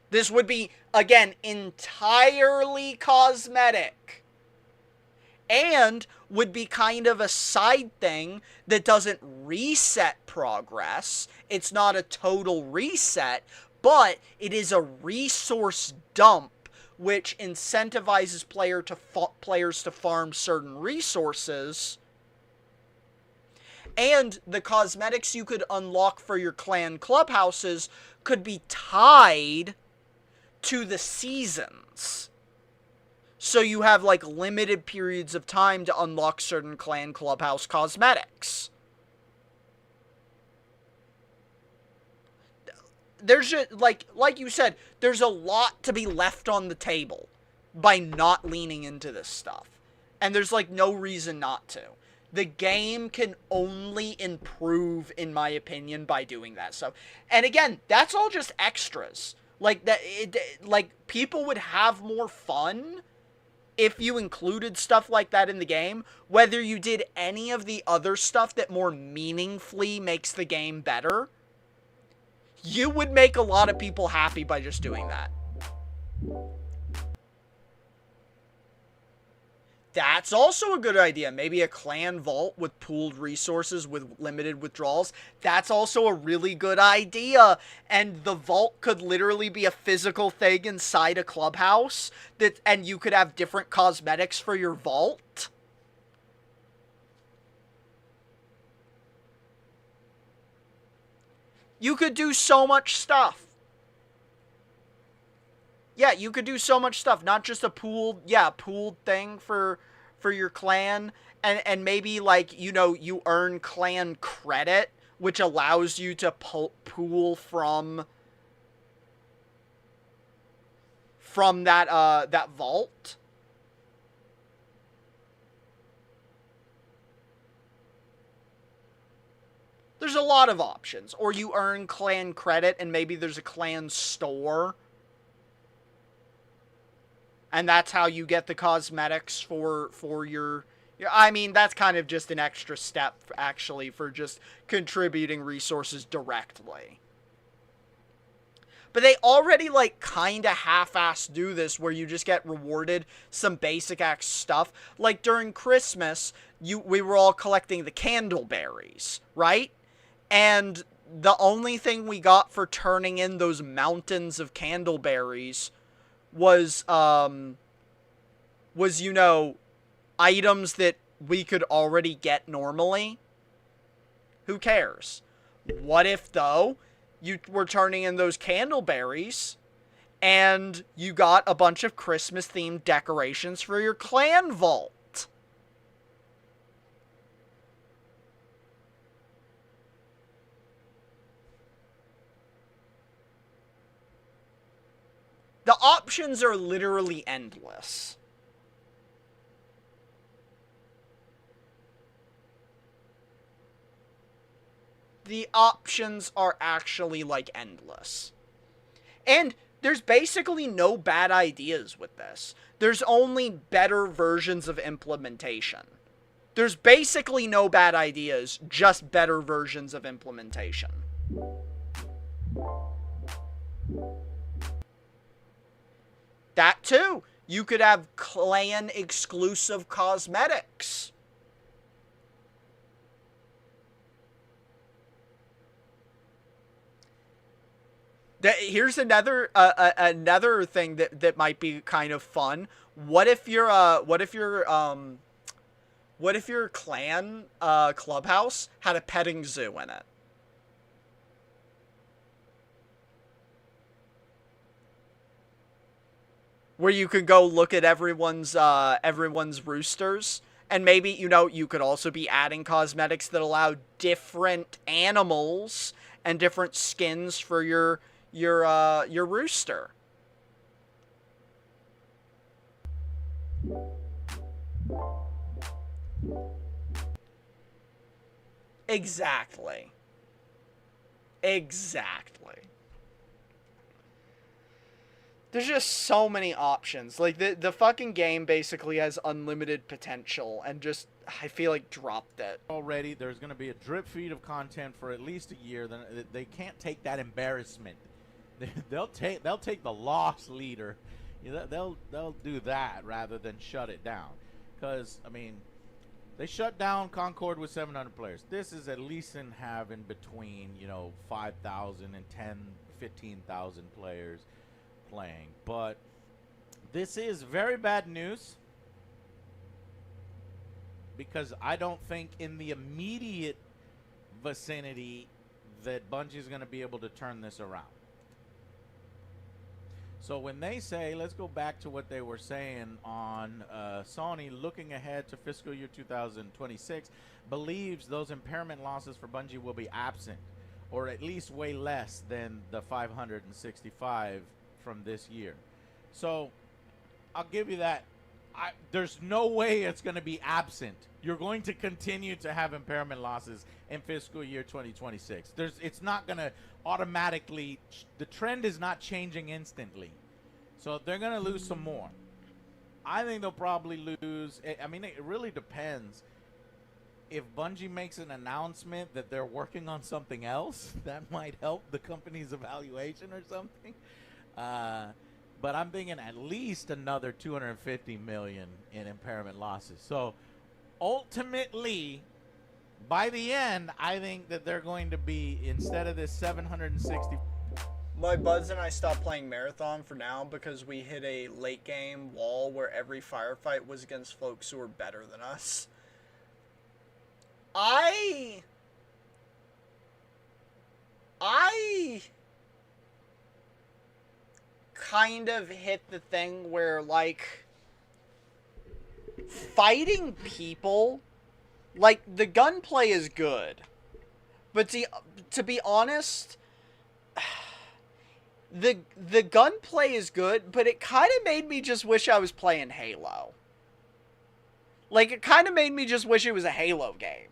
This would be, again, entirely cosmetic, and would be kind of a side thing that doesn't reset progress. It's not a total reset, but it is a resource dump, which incentivizes players to farm certain resources. And the cosmetics you could unlock for your clan clubhouses could be tied to the seasons. So you have, like, limited periods of time to unlock certain clan clubhouse cosmetics. There's just, like you said, there's a lot to be left on the table by not leaning into this stuff. And there's, like, no reason not to. The game can only improve, in my opinion, by doing that stuff. And again, that's all just extras. Like, people would have more fun if you included stuff like that in the game, whether you did any of the other stuff that more meaningfully makes the game better. You would make a lot of people happy by just doing that. That's also a good idea. Maybe a clan vault with pooled resources with limited withdrawals. That's also a really good idea. And the vault could literally be a physical thing inside a clubhouse, and you could have different cosmetics for your vault. You could do so much stuff. Yeah, you could do so much stuff. Not just a pooled thing for your clan. And maybe, like, you earn clan credit, which allows you to pool from that vault. There's a lot of options. Or you earn clan credit, and maybe there's a clan store. And that's how you get the cosmetics for your I mean, that's kind of just an extra step, actually, for just contributing resources directly. But they already, like, kind of half-assed do this, where you just get rewarded some basic act stuff. Like, during Christmas, we were all collecting the candleberries, right? And the only thing we got for turning in those mountains of candleberries was, you know, items that we could already get normally. Who cares? What if, though, you were turning in those candleberries and you got a bunch of Christmas-themed decorations for your clan vault? The options are literally endless. The options are actually, like, endless. And there's basically no bad ideas with this. There's only better versions of implementation. There's basically no bad ideas, just better versions of implementation. That too. You could have clan-exclusive cosmetics. Here's another another thing that might be kind of fun. What if your clan clubhouse had a petting zoo in it? Where you could go look at everyone's roosters, and maybe, you know, you could also be adding cosmetics that allow different animals and different skins for your rooster. Exactly. Exactly. There's just so many options. Like, the fucking game basically has unlimited potential, and just, I feel like, dropped it. Already, there's going to be a drip feed of content for at least a year. Then they can't take that embarrassment. They'll take the loss leader. They'll do that rather than shut it down. Because, I mean, they shut down Concord with 700 players. This is at least in having between, you know, 5,000 and 15,000 players playing. But this is very bad news, because I don't think in the immediate vicinity that Bungie is going to be able to turn this around. So when they say, let's go back to what they were saying on Sony, looking ahead to fiscal year 2026, believes those impairment losses for Bungie will be absent, or at least way less than the 565 from this year. So I'll give you that. There's no way it's going to be absent. You're going to continue to have impairment losses in fiscal year 2026. It's not going to automatically, the trend is not changing instantly. So they're going to lose some more. I think they'll probably lose. I mean, it really depends. If Bungie makes an announcement that they're working on something else, that might help the company's evaluation or something. But I'm thinking at least another 250 million in impairment losses. So ultimately, by the end, I think that they're going to be, instead of this 760. My buds and I stopped playing Marathon for now because we hit a late game wall where every firefight was against folks who were better than us. I kind of hit the thing where, like, fighting people, like, the gunplay is good, but to be honest, the gunplay is good, but it kind of made me just wish I was playing Halo. Like, it kind of made me just wish it was a Halo game.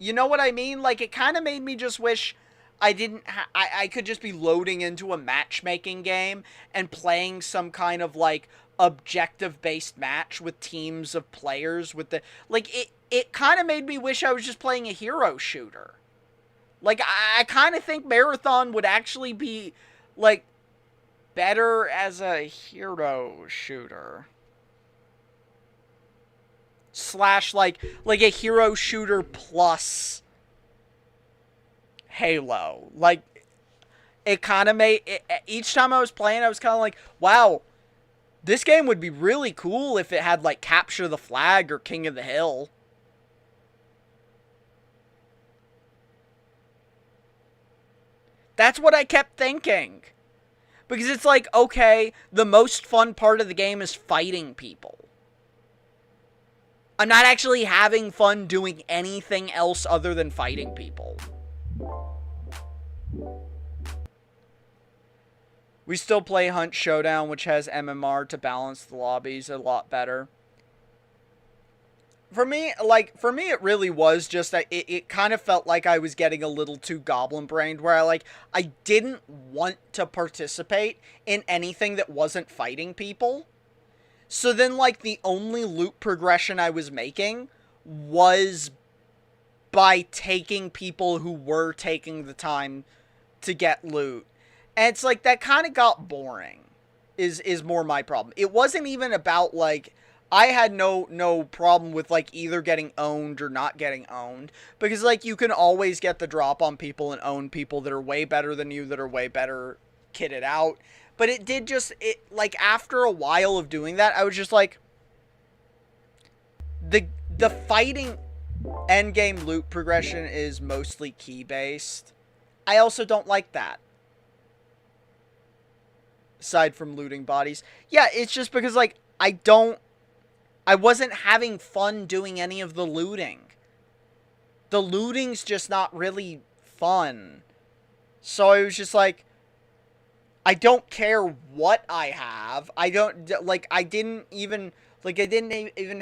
You know what I mean? Like, it kind of made me just wish I didn't I could just be loading into a matchmaking game and playing some kind of, like, objective-based match with teams of players with the... Like, it kind of made me wish I was just playing a hero shooter. Like, I kind of think Marathon would actually be, like, better as a hero shooter. Slash, like a hero shooter plus Halo. Like, it kind of made... each time I was playing, I was kind of like, wow, this game would be really cool if it had, like, Capture the Flag or King of the Hill. That's what I kept thinking. Because it's like, okay, the most fun part of the game is fighting people. I'm not actually having fun doing anything else other than fighting people. We still play Hunt Showdown, which has MMR to balance the lobbies a lot better. For me, it really was just that it kind of felt like I was getting a little too goblin-brained, where I didn't want to participate in anything that wasn't fighting people. So then, like, the only loot progression I was making was by taking people who were taking the time to get loot. And it's like, that kind of got boring, is more my problem. It wasn't even about, like... I had no problem with, like, either getting owned or not getting owned. Because, like, you can always get the drop on people and own people that are way better than you, that are way better kitted out. But it did just, like, after a while of doing that, I was just like... The fighting endgame loot progression is mostly key-based. I also don't like that. Aside from looting bodies. Yeah, it's just because, like, I wasn't having fun doing any of the looting. The looting's just not really fun. So I was just like, I don't care what I have. I didn't even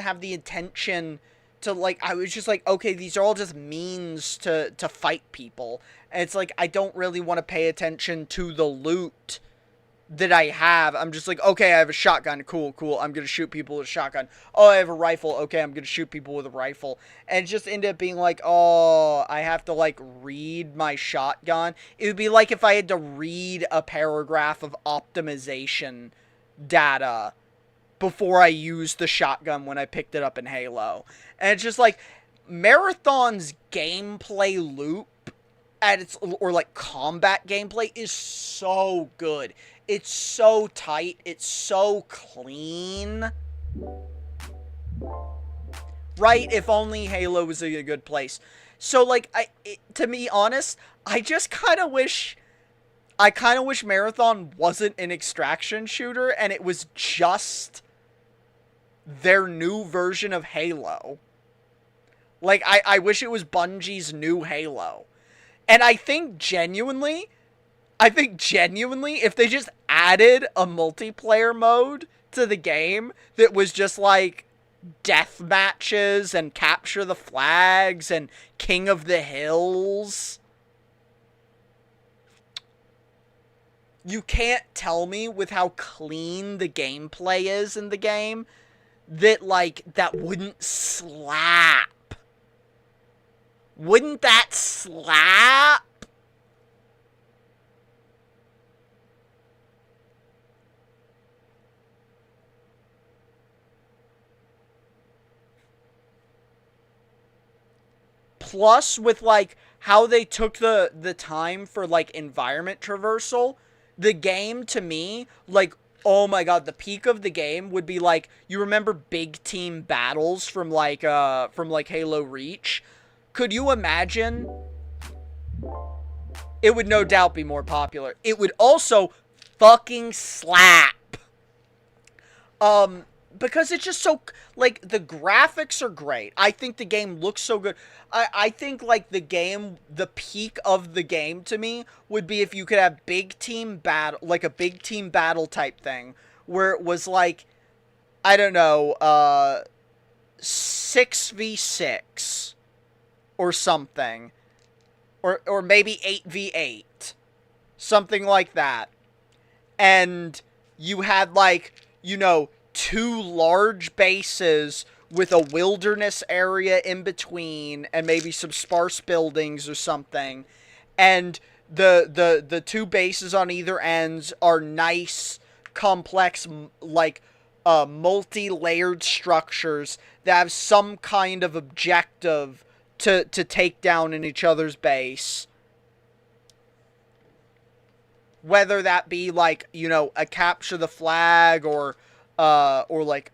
have the intention to, like, I was just like, okay, these are all just means to fight people. And it's like, I don't really want to pay attention to the loot that I have. I'm just like, okay, I have a shotgun, cool, I'm gonna shoot people with a shotgun. Oh, I have a rifle, okay, I'm gonna shoot people with a rifle. And it just ended up being like, oh, I have to, like, read my shotgun. It would be like if I had to read a paragraph of optimization data before I used the shotgun when I picked it up in Halo. And it's just like, Marathon's gameplay loop at its, or like combat gameplay, is so good. It's so tight. It's so clean. Right? If only Halo was a good place. So, like, to be honest, I just kind of wish... I kind of wish Marathon wasn't an extraction shooter, and it was just their new version of Halo. Like, I wish it was Bungie's new Halo. And I think genuinely, if they just added a multiplayer mode to the game that was just like death matches and capture the flags and King of the Hills. You can't tell me with how clean the gameplay is in the game that, like, that wouldn't slap. Wouldn't that slap? Plus, with, like, how they took the time for, like, environment traversal, the game, to me, like, oh my god, the peak of the game would be, like, you remember big team battles from Halo Reach? Could you imagine? It would no doubt be more popular. It would also fucking slap. Because it's just so, like, the graphics are great. I think the game looks so good. I think, like, the peak of the game to me would be if you could have big team battle, like a big team battle type thing, where it was like, I don't know, 6v6 or something, or maybe 8v8, something like that, and you had, like, you know, two large bases with a wilderness area in between and maybe some sparse buildings or something, and the two bases on either ends are nice, complex, like multi-layered structures that have some kind of objective to take down in each other's base. Whether that be like, you know, a capture the flag or like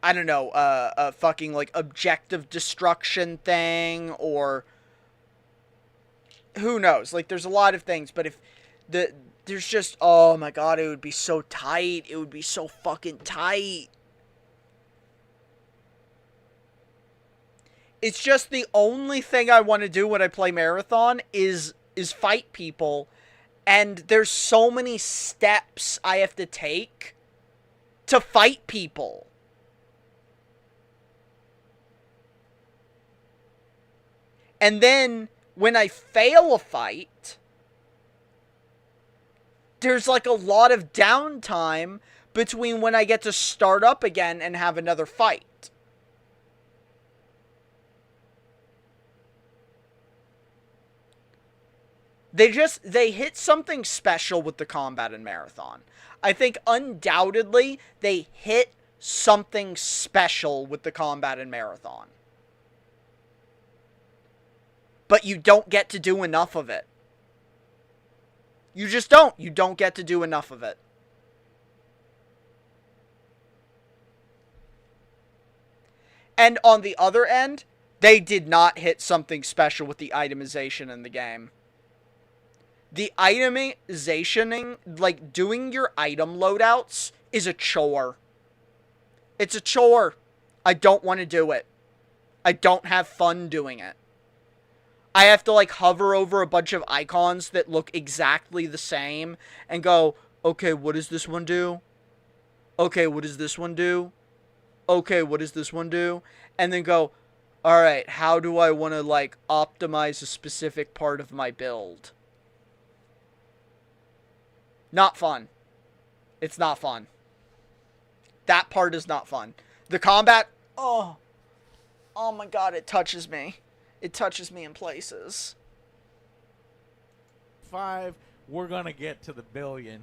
I don't know, a fucking like objective destruction thing, or who knows? Like, there's a lot of things, but if there's just, oh my god, it would be so tight. It would be so fucking tight. It's just the only thing I want to do when I play Marathon is fight people, and there's so many steps I have to take to fight people. And then, when I fail a fight, there's like a lot of downtime between when I get to start up again and have another fight. They hit something special with the combat in Marathon. I think undoubtedly they hit something special with the combat in Marathon. But you don't get to do enough of it. You just don't. You don't get to do enough of it. And on the other end, they did not hit something special with the itemization in the game. The itemizationing, like doing your item loadouts, is a chore. It's a chore. I don't want to do it. I don't have fun doing it. I have to like hover over a bunch of icons that look exactly the same and go, okay, what does this one do? Okay, what does this one do? Okay, what does this one do? And then go, alright, how do I want to like optimize a specific part of my build? Not fun. It's not fun. That part is not fun. The combat, oh my god, it touches me. It touches me in places. 5, we're gonna get to the billion.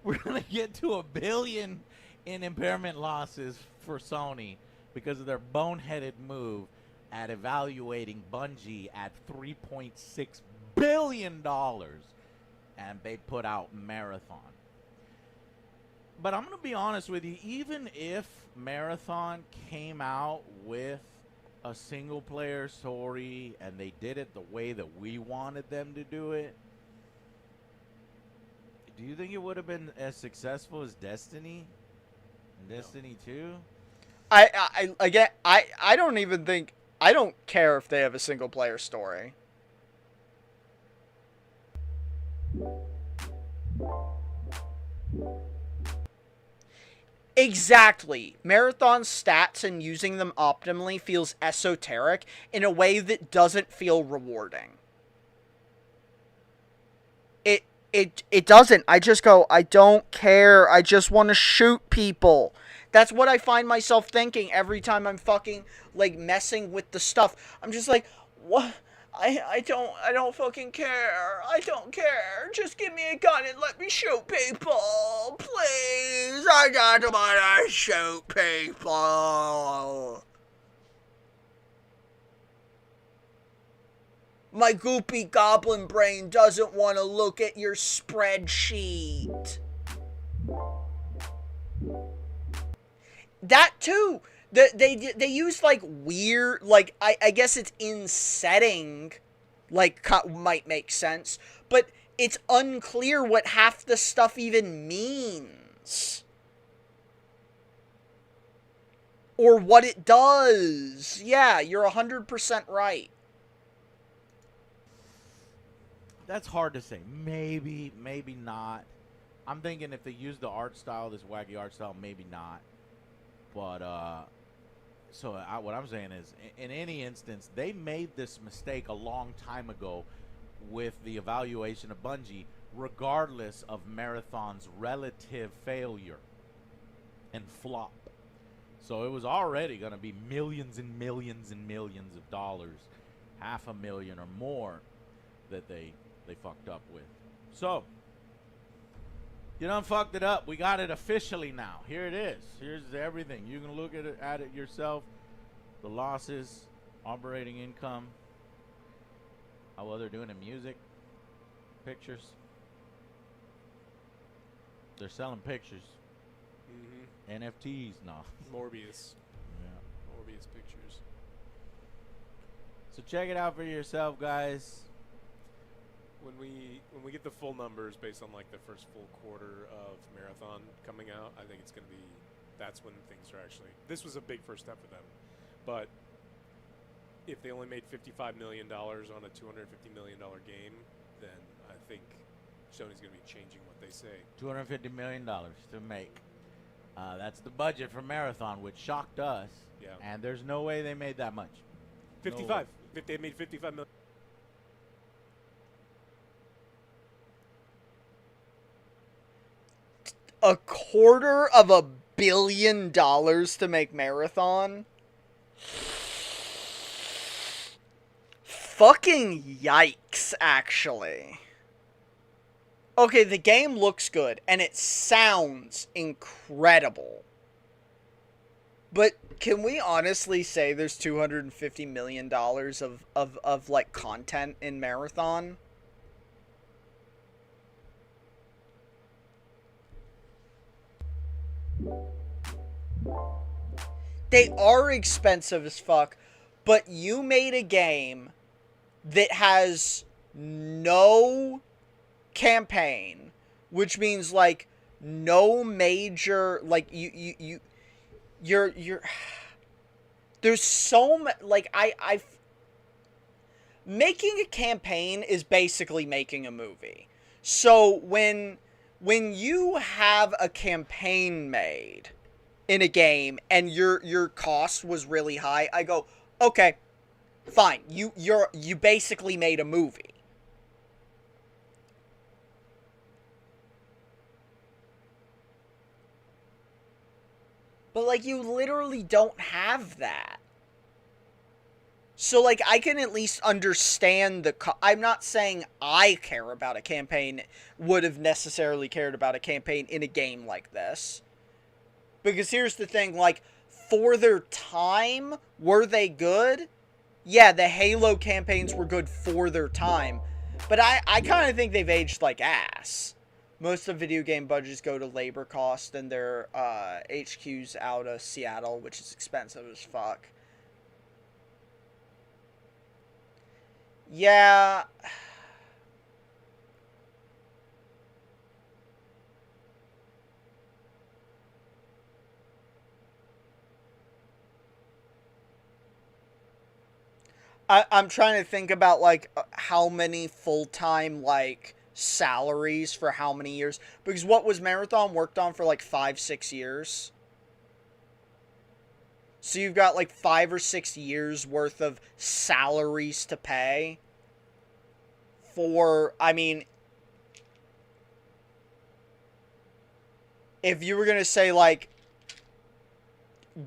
We're gonna get to $1 billion in impairment losses for Sony because of their boneheaded move at evaluating Bungie at $3.6 billion, and they put out Marathon. But I'm gonna be honest with you, even if Marathon came out with a single player story and they did it the way that we wanted them to do it, do you think it would have been as successful as Destiny and Destiny 2? I don't even think, I don't care if they have a single player story. Exactly. Marathon stats and using them optimally feels esoteric in a way that doesn't feel rewarding. It doesn't. I just go, I don't care. I just want to shoot people. That's what I find myself thinking every time I'm fucking like messing with the stuff. I'm just like, what? I don't fucking care. I don't care. Just give me a gun and let me shoot people. Please. I don't want to shoot people. My goopy goblin brain doesn't want to look at your spreadsheet. That too. They use like weird, like I guess it's in setting, like might make sense, but it's unclear what half the stuff even means. Or what it does. Yeah, you're 100% right. That's hard to say. Maybe, maybe not. I'm thinking if they use the art style, this wacky art style, maybe not. But, what I'm saying is, in any instance, they made this mistake a long time ago with the evaluation of Bungie regardless of Marathon's relative failure and flop. So it was already going to be millions and millions and millions of dollars, $500,000 or more, that they fucked up with. So you done fucked it up. We got it officially now. Here it is. Here's everything. You can look at it yourself. The losses, operating income, how well they're doing in music, pictures. They're selling pictures. NFTs, no. Morbius. Yeah. Morbius pictures. So check it out for yourself, guys. When we get the full numbers based on like the first full quarter of Marathon coming out, I think it's going to be, that's when things are actually, this was a big first step for them. But if they only made $55 million on a $250 million game, then I think Sony's going to be changing what they say. $250 million to make. That's the budget for Marathon, which shocked us. Yeah. And there's no way they made that much. 55. If they made 55 million. $250 million to make Marathon? Fucking yikes, actually. Okay, the game looks good, and it sounds incredible. But can we honestly say there's $250 million of like, content in Marathon? They are expensive as fuck, but you made a game that has no campaign, which means like no major, like you're there's so much, like I making a campaign is basically making a movie. So when you have a campaign made in a game and your cost was really high, I go, okay, fine. You basically made a movie. But like you literally don't have that. So like I can at least understand I'm not saying I care about a campaign, would have necessarily cared about a campaign in a game like this. Because here's the thing, like, for their time, were they good? Yeah, the Halo campaigns were good for their time. But I kind of think they've aged like ass. Most of video game budgets go to labor cost, and their HQ's out of Seattle, which is expensive as fuck. Yeah. I'm trying to think about, like, how many full-time, like, salaries for how many years. Because what was Marathon worked on for, like, 5-6 years? So you've got, like, 5 or 6 years worth of salaries to pay for, I mean, if you were going to say, like,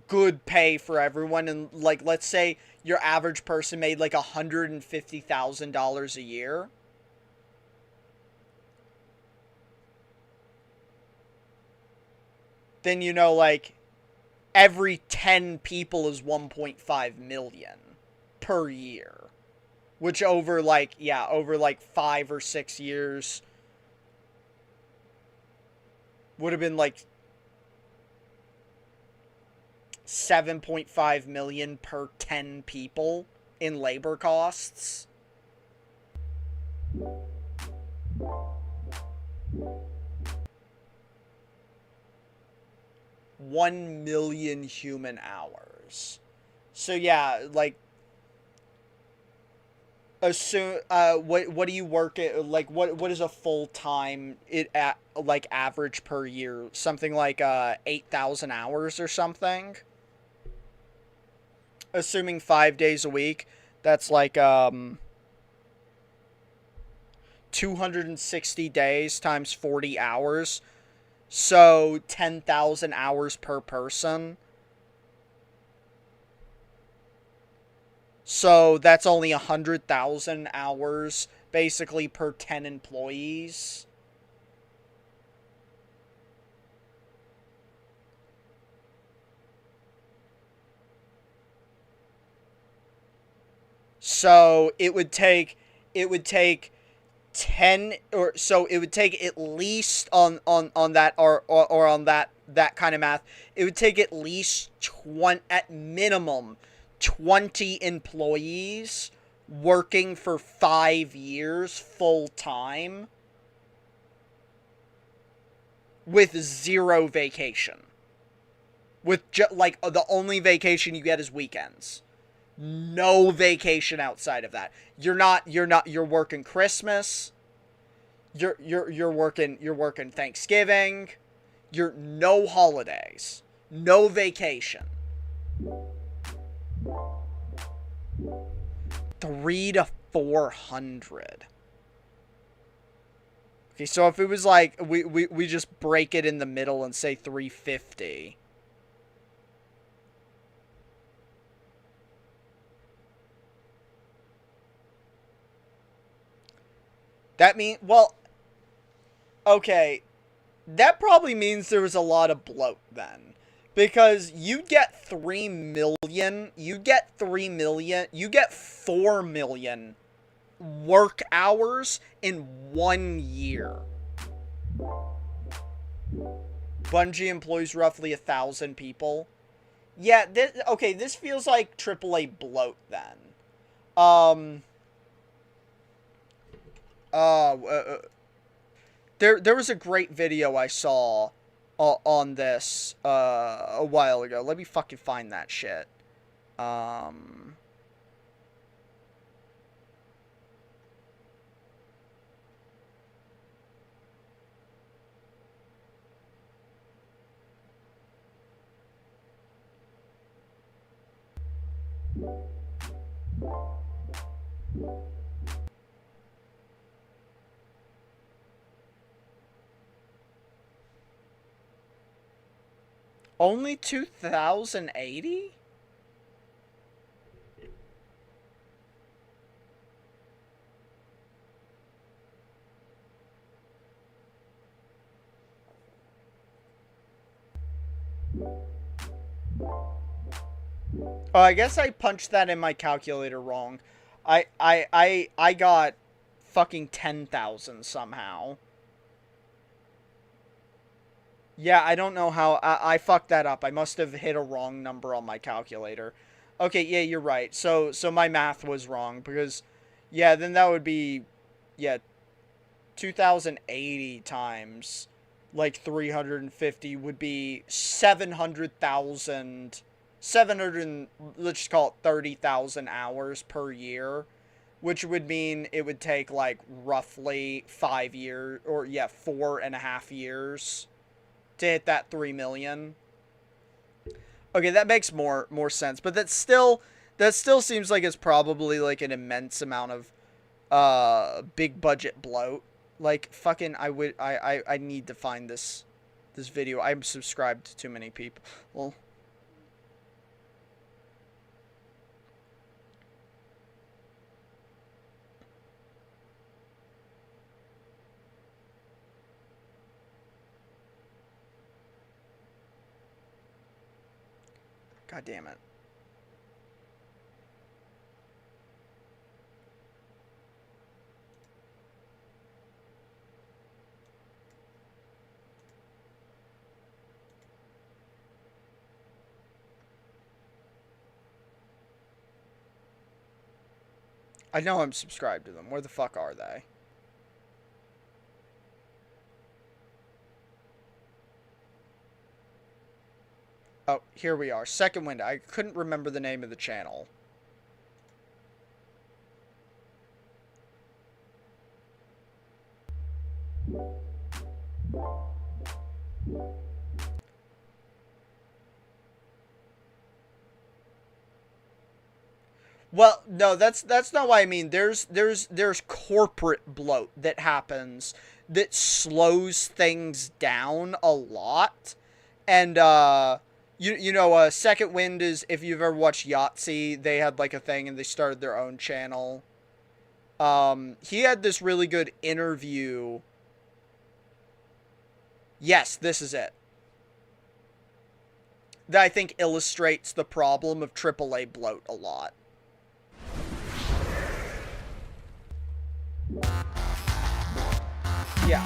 good pay for everyone, and, like, let's say your average person made like $150,000 a year, then you know, like, every 10 people is 1.5 million per year, which over like 5 or 6 years would have been like 7.5 million per 10 people in labor costs. $1 million human hours. So yeah, like, assume what do you work at, like, what is a full-time like average per year? Something like 8,000 hours or something. Assuming 5 days a week, that's like 260 days times 40 hours. So 10,000 hours per person. So that's only 100,000 hours basically per 10 employees. So it would take 10 or so it would take at least on that or on that kind of math, it would take at least 20, at minimum 20 employees working for 5 years full time with zero vacation. With like the only vacation you get is weekends. No vacation outside of that. You're working Christmas. You're working Thanksgiving. You're no holidays. No vacation. 300 to 400. Okay, so if it was like we just break it in the middle and say 350. That mean, well, okay, that probably means there was a lot of bloat then. Because you get 3 million, you get 4 million work hours in 1 year. Bungie employs roughly 1,000 people. Yeah, this feels like AAA bloat then. There was a great video I saw on this a while ago. Let me fucking find that shit. Only 2,080? Oh, I guess I punched that in my calculator wrong. I got fucking 10,000 somehow. Yeah, I don't know how. I fucked that up. I must have hit a wrong number on my calculator. Okay, yeah, you're right. So my math was wrong because, yeah, then that would be, yeah, 2,080 times, like 350 would be 700,000, 700, let's just call it 30,000 hours per year, which would mean it would take like roughly 5 years, or yeah, 4.5 years to hit that 3 million. Okay, that makes more sense, but that still seems like it's probably like an immense amount of big budget bloat. Like fucking I need to find this video. I'm subscribed to too many people. Well, God damn it. I know I'm subscribed to them. Where the fuck are they? Oh, here we are. Second window. I couldn't remember the name of the channel. Well, no, that's not what I mean. There's corporate bloat that happens that slows things down a lot, and Second Wind is, if you've ever watched Yahtzee, they had like a thing and they started their own channel. He had this really good interview. Yes, this is it. That I think illustrates the problem of AAA bloat a lot. Yeah.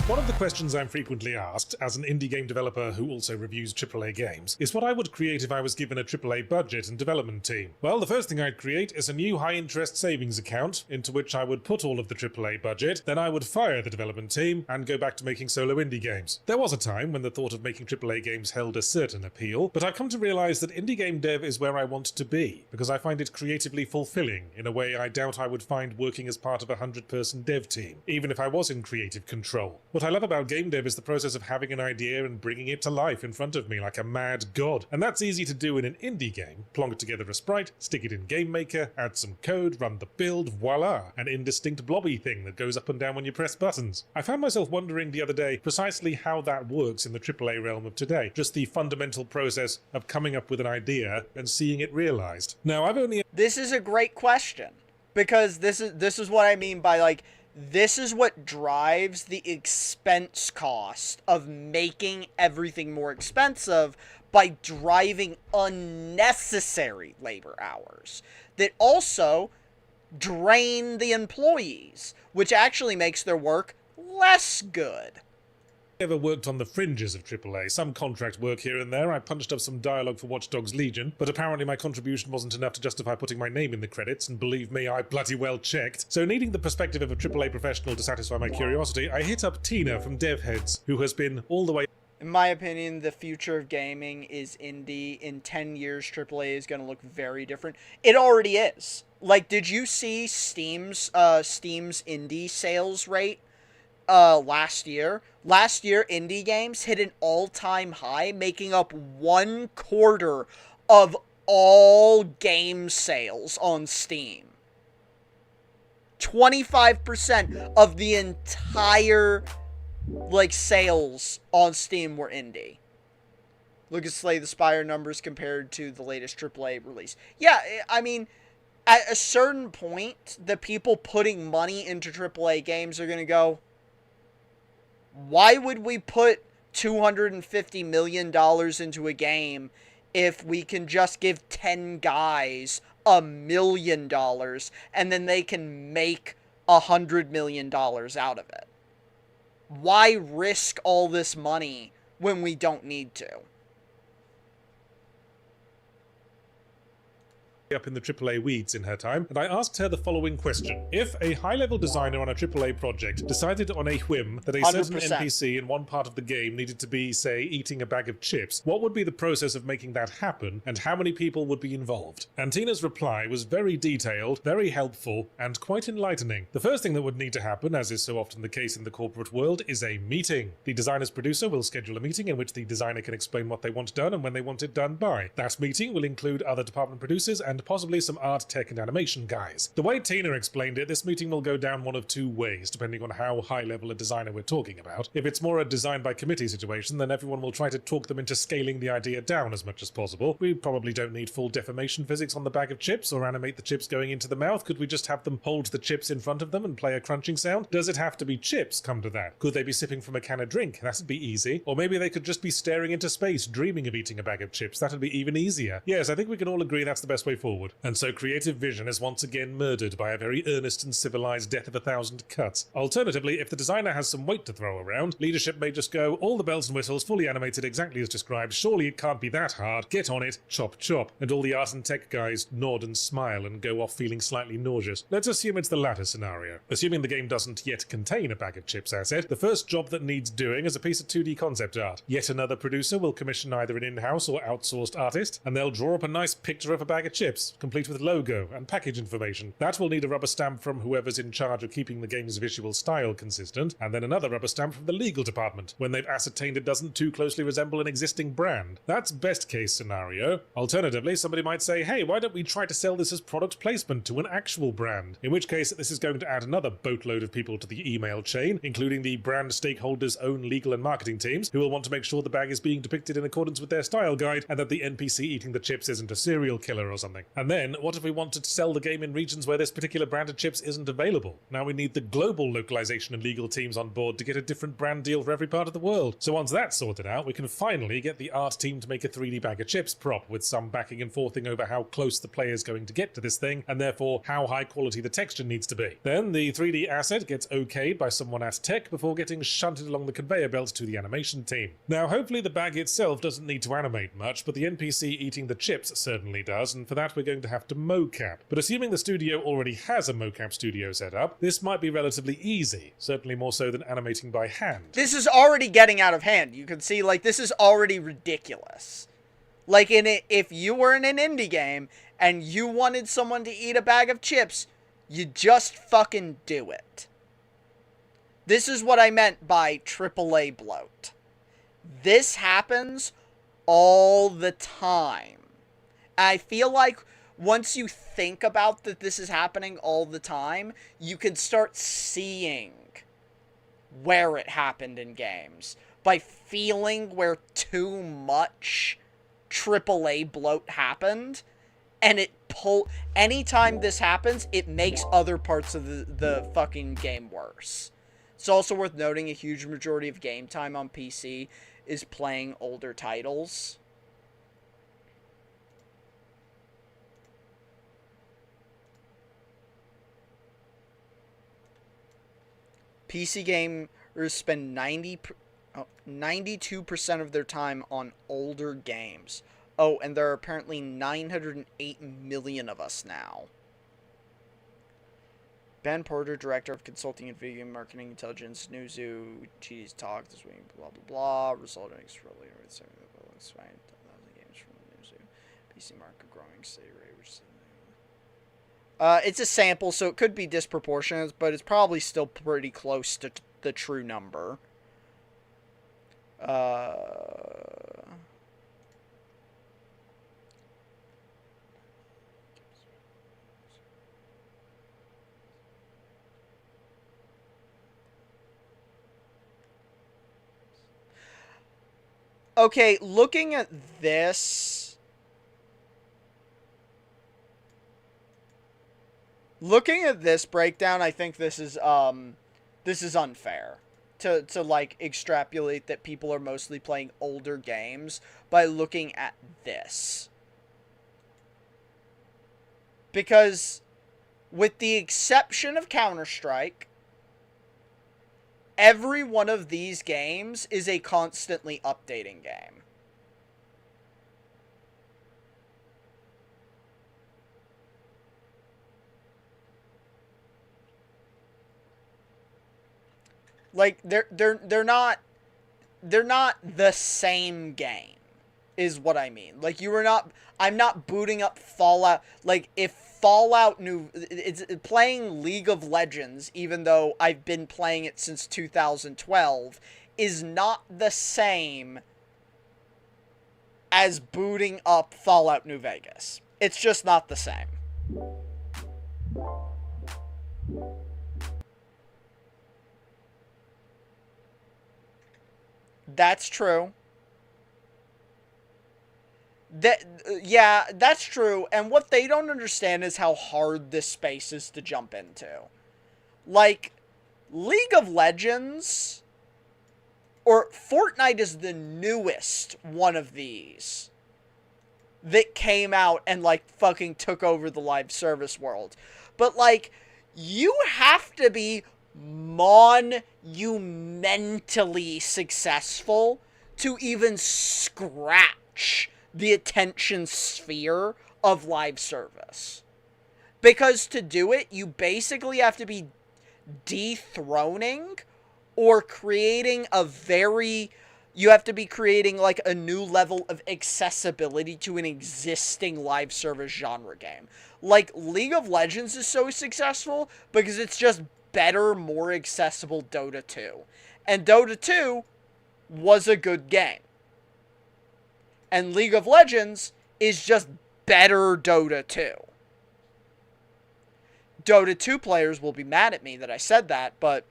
One of the questions I'm frequently asked, as an indie game developer who also reviews AAA games, is what I would create if I was given a AAA budget and development team. Well, the first thing I'd create is a new high-interest savings account, into which I would put all of the AAA budget, then I would fire the development team, and go back to making solo indie games. There was a time when the thought of making AAA games held a certain appeal, but I've come to realize that indie game dev is where I want to be, because I find it creatively fulfilling, in a way I doubt I would find working as part of a 100-person dev team, even if I was in creative control. What I love about game dev is the process of having an idea and bringing it to life in front of me like a mad god. And that's easy to do in an indie game. Plonk together a sprite, stick it in Game Maker, add some code, run the build, voila! An indistinct blobby thing that goes up and down when you press buttons. I found myself wondering the other day precisely how that works in the AAA realm of today. Just the fundamental process of coming up with an idea and seeing it realized. Now, I've only... This is a great question, because this is what I mean by, like, this is what drives the expense cost of making everything more expensive, by driving unnecessary labor hours that also drain the employees, which actually makes their work less good. Ever worked on the fringes of AAA, some contract work here and there. I punched up some dialogue for Watch Dogs Legion, but apparently my contribution wasn't enough to justify putting my name in the credits, and believe me, I bloody well checked. So needing the perspective of a AAA professional to satisfy my curiosity, I hit up Tina from DevHeads, who has been all the way... In my opinion, the future of gaming is indie. In 10 years, AAA is going to look very different. It already is. Like, did you see Steam's indie sales rate last year? Last year, indie games hit an all-time high, making up 1/4 of all game sales on Steam. 25% of the entire, like, sales on Steam were indie. Look at Slay the Spire numbers compared to the latest AAA release. Yeah, I mean, at a certain point, the people putting money into AAA games are going to go, why would we put $250 million into a game if we can just give 10 guys $1 million and then they can make $100 million out of it? Why risk all this money when we don't need to? Up in the AAA weeds in her time, and I asked her the following question. If a high-level designer on a AAA project decided on a whim that a certain 100%. NPC in one part of the game needed to be, say, eating a bag of chips, what would be the process of making that happen, and how many people would be involved? And Tina's reply was very detailed, very helpful, and quite enlightening. The first thing that would need to happen, as is so often the case in the corporate world, is a meeting. The designer's producer will schedule a meeting in which the designer can explain what they want done and when they want it done by. That meeting will include other department producers and possibly some art, tech, and animation guys. The way Tina explained it, this meeting will go down one of two ways, depending on how high level a designer we're talking about. If it's more a design by committee situation, then everyone will try to talk them into scaling the idea down as much as possible. We probably don't need full deformation physics on the bag of chips, or animate the chips going into the mouth. Could we just have them hold the chips in front of them and play a crunching sound? Does it have to be chips, come to that? Could they be sipping from a can of drink? That'd be easy. Or maybe they could just be staring into space, dreaming of eating a bag of chips. That'd be even easier. Yes, I think we can all agree that's the best way forward. And so creative vision is once again murdered by a very earnest and civilized death of 1,000 cuts. Alternatively, if the designer has some weight to throw around, leadership may just go, all the bells and whistles fully animated exactly as described, surely it can't be that hard, get on it, chop chop. And all the art and tech guys nod and smile and go off feeling slightly nauseous. Let's assume it's the latter scenario. Assuming the game doesn't yet contain a bag of chips asset, the first job that needs doing is a piece of 2D concept art. Yet another producer will commission either an in-house or outsourced artist, and they'll draw up a nice picture of a bag of chips. chips, complete with logo and package information. That will need a rubber stamp from whoever's in charge of keeping the game's visual style consistent, and then another rubber stamp from the legal department when they've ascertained it doesn't too closely resemble an existing brand. That's best case scenario. Alternatively, somebody might say, hey, why don't we try to sell this as product placement to an actual brand? In which case, this is going to add another boatload of people to the email chain, including the brand stakeholders' own legal and marketing teams, who will want to make sure the bag is being depicted in accordance with their style guide and that the NPC eating the chips isn't a serial killer or something. And then, what if we wanted to sell the game in regions where this particular brand of chips isn't available? Now we need the global localization and legal teams on board to get a different brand deal for every part of the world. So once that's sorted out, we can finally get the art team to make a 3D bag of chips prop with some backing and forthing over how close the player's going to get to this thing, and therefore how high quality the texture needs to be. Then the 3D asset gets okayed by someone at tech before getting shunted along the conveyor belt to the animation team. Now hopefully the bag itself doesn't need to animate much, but the NPC eating the chips certainly does, and for that we're going to have to mocap. But assuming the studio already has a mocap studio set up, this might be relatively easy, certainly more so than animating by hand. This is already getting out of hand. You can see, like, this is already ridiculous. Like, if you were in an indie game and you wanted someone to eat a bag of chips, you just fucking do it. This is what I meant by AAA bloat. This happens all the time. I feel like once you think about that this is happening all the time, you can start seeing where it happened in games by feeling where too much AAA bloat happened, and anytime this happens, it makes other parts of the fucking game worse. It's also worth noting a huge majority of game time on PC is playing older titles. PC gamers spend 92% of their time on older games. Oh, and there are apparently 908 million of us now. Ben Porter, Director of Consulting and Video Marketing Intelligence, Newzoo, Cheese Talk, this week, blah, blah, blah, resulting extraordinary with 70,000 games from Newzoo. PC market growing steady rate, which is... it's a sample, so it could be disproportionate, but it's probably still pretty close to the true number. Okay, looking at this... Looking at this breakdown, I think this is unfair. To like, extrapolate that people are mostly playing older games by looking at this. Because, with the exception of Counter-Strike, every one of these games is a constantly updating game. Like, they're not the same game, is what I mean. Like, I'm not booting up Fallout. Like, if Fallout it's playing League of Legends, even though I've been playing it since 2012, is not the same as booting up Fallout New Vegas. It's just not the same. That's true. Yeah, that's true. And what they don't understand is how hard this space is to jump into. Like, League of Legends, or Fortnite is the newest one of these that came out and, like, fucking took over the live service world. But, like, you have to be monumentally successful to even scratch the attention sphere of live service. Because to do it, you basically have to be dethroning or creating a very You have to be creating, like, a new level of accessibility to an existing live service genre game. Like, League of Legends is so successful because it's just better, more accessible Dota 2. And Dota 2 was a good game. And League of Legends is just better Dota 2. Dota 2 players will be mad at me that I said that, but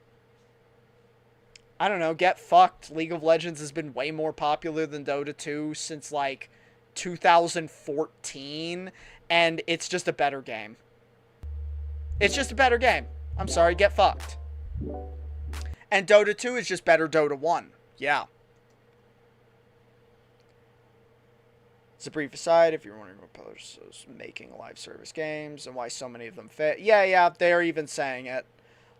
I don't know, get fucked. League of Legends has been way more popular than Dota 2 since, like, 2014, and it's just a better game. It's just a better game. I'm sorry, get fucked. And Dota 2 is just better Dota 1. Yeah. It's a brief aside, if you're wondering what Pillars is making live service games and why so many of them fit. Yeah, they're even saying it.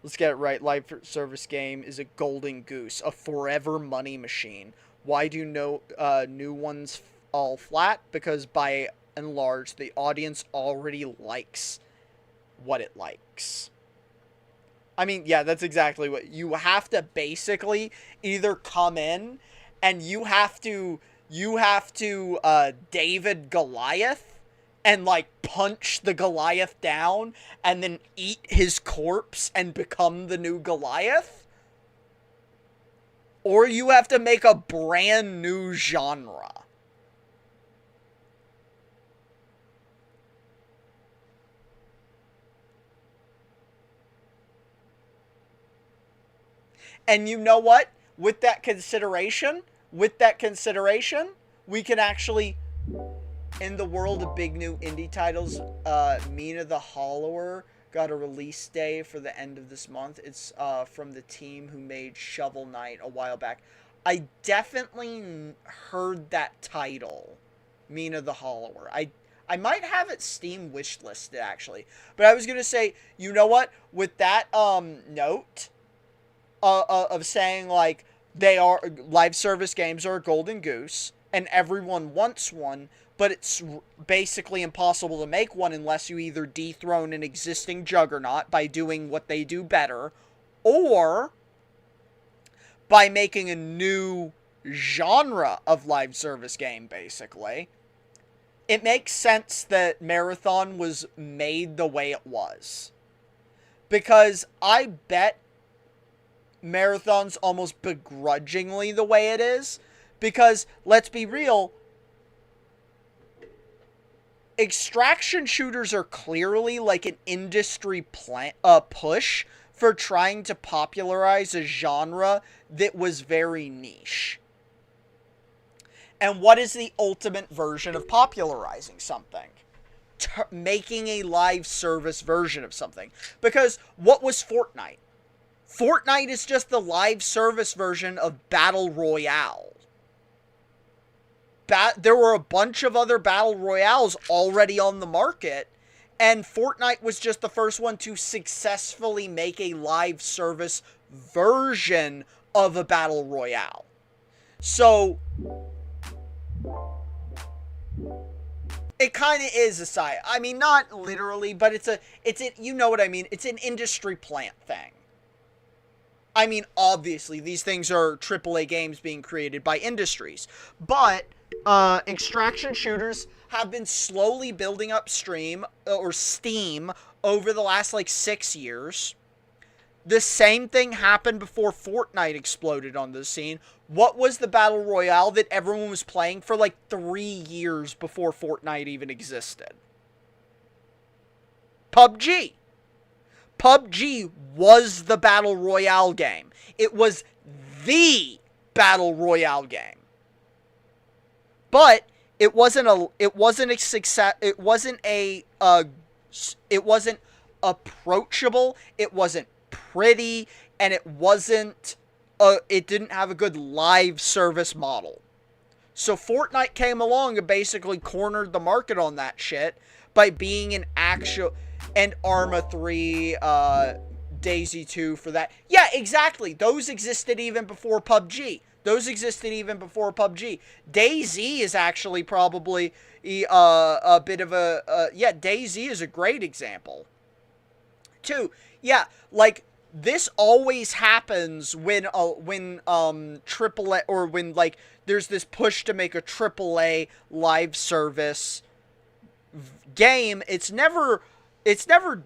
Let's get it right. Live service game is a golden goose, a forever money machine. Why do new ones all flat? Because by and large, the audience already likes what it likes. I mean, yeah, that's exactly what you have to basically either come in and you have to David Goliath and, like, punch the Goliath down and then eat his corpse and become the new Goliath. Or you have to make a brand new genre. And you know what? With that consideration, we can actually, in the world of big new indie titles, Mina the Hollower got a release day for the end of this month. It's from the team who made Shovel Knight a while back. I definitely heard that title, Mina the Hollower. I might have it Steam wishlisted, actually. But I was going to say, you know what? With that note of saying, like, live service games are a golden goose, and everyone wants one, but it's basically impossible to make one unless you either dethrone an existing juggernaut by doing what they do better, or by making a new genre of live service game, basically. It makes sense that Marathon was made the way it was. Because I bet Marathon's almost begrudgingly the way it is. Because, let's be real, extraction shooters are clearly like an industry push for trying to popularize a genre that was very niche. And what is the ultimate version of popularizing something? Making a live service version of something. Because what was Fortnite? Fortnite is just the live service version of Battle Royale. There were a bunch of other Battle Royales already on the market, and Fortnite was just the first one to successfully make a live service version of a Battle Royale. So it kind of is a side. I mean, not literally, but it's you know what I mean. It's an industry plant thing. I mean, obviously, these things are AAA games being created by industries. But extraction shooters have been slowly building up Steam over the last, 6 years. The same thing happened before Fortnite exploded onto the scene. What was the Battle Royale that everyone was playing for, 3 years before Fortnite even existed? PUBG. PUBG was the Battle Royale game. It was the Battle Royale game. But it wasn't approachable, it wasn't pretty, and it didn't have a good live service model. So Fortnite came along and basically cornered the market on that shit by being an actual, and Arma 3, Daisy 2 for that. Yeah, exactly. Those existed even before PUBG. DayZ is actually probably a bit of a... DayZ is a great example. Too. Yeah, this always happens when AAA, or when like there's this push to make a AAA live service game. It's never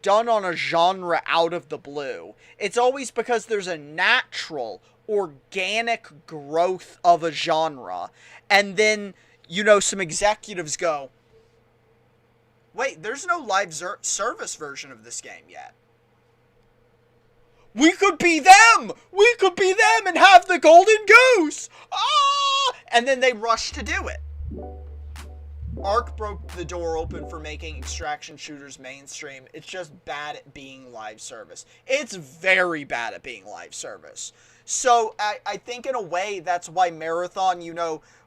done on a genre out of the blue. It's always because there's a natural, organic growth of a genre, and then some executives go, wait, there's no live service version of this game yet. We could be them! We could be them and have the golden goose! Ah! And then they rush to do it. Ark broke the door open for making extraction shooters mainstream. It's just bad at being live service. It's very bad at being live service. So I think in a way that's why Marathon,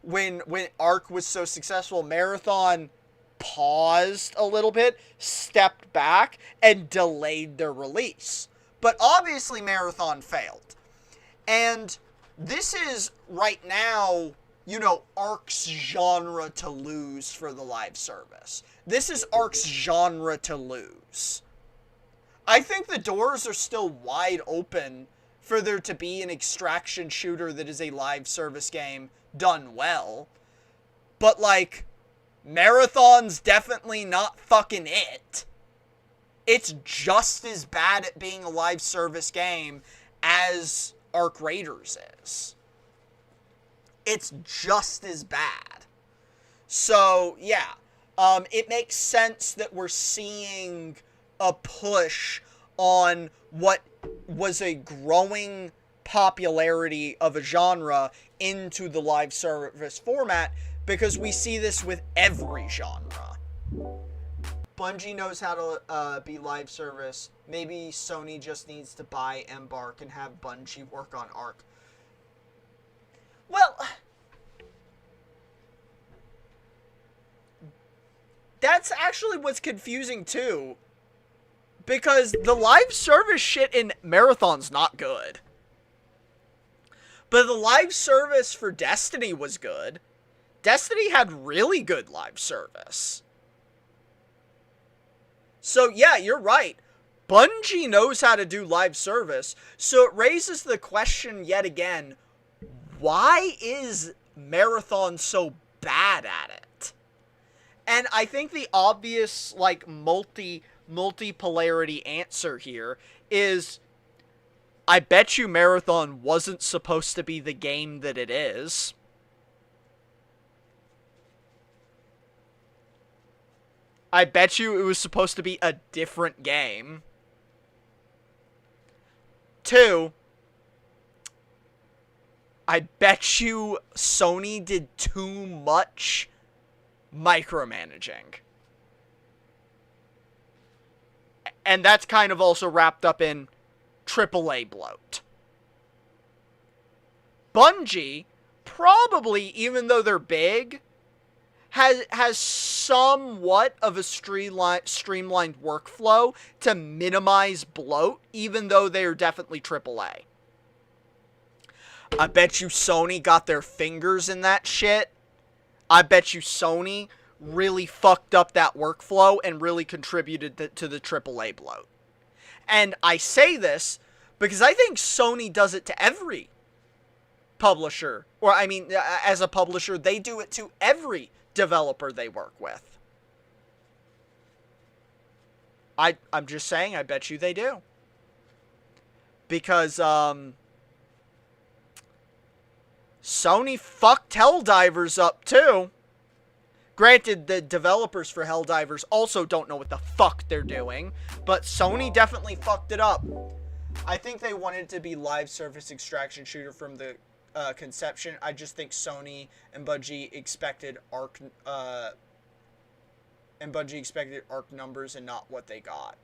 when Ark was so successful, Marathon paused a little bit, stepped back, and delayed their release. But obviously Marathon failed. And this is, right now, Ark's genre to lose for the live service. This is Ark's genre to lose. I think the doors are still wide open for there to be an extraction shooter that is a live service game done well. But, Marathon's definitely not fucking it. It's just as bad at being a live service game as Ark Raiders is. It's just as bad. So, yeah. It makes sense that we're seeing a push on what was a growing popularity of a genre into the live service format, because we see this with every genre. Bungie knows how to be live service. Maybe Sony just needs to buy Embark and have Bungie work on Ark. Well, that's actually what's confusing too. Because the live service shit in Marathon's not good. But the live service for Destiny was good. Destiny had really good live service. So yeah, you're right. Bungie knows how to do live service, so it raises the question yet again, why is Marathon so bad at it? And I think the obvious, multipolarity answer here is, I bet you Marathon wasn't supposed to be the game that it is. I bet you it was supposed to be a different game. 2, I bet you Sony did too much micromanaging. And that's kind of also wrapped up in AAA bloat. Bungie, probably, even though they're big, has somewhat of a streamlined workflow to minimize bloat, even though they are definitely AAA. I bet you Sony got their fingers in that shit. I bet you Sony really fucked up that workflow and really contributed to the AAA bloat. And I say this because I think Sony does it to every publisher. Or, I mean, as a publisher, they do it to every developer they work with. I'm just saying, I bet you they do. Because, Sony fucked Helldivers up, too. Granted, the developers for Helldivers also don't know what the fuck they're doing, but Sony definitely fucked it up. I think they wanted to be live service extraction shooter from the conception. I just think Sony and Bungie expected Ark numbers and not what they got.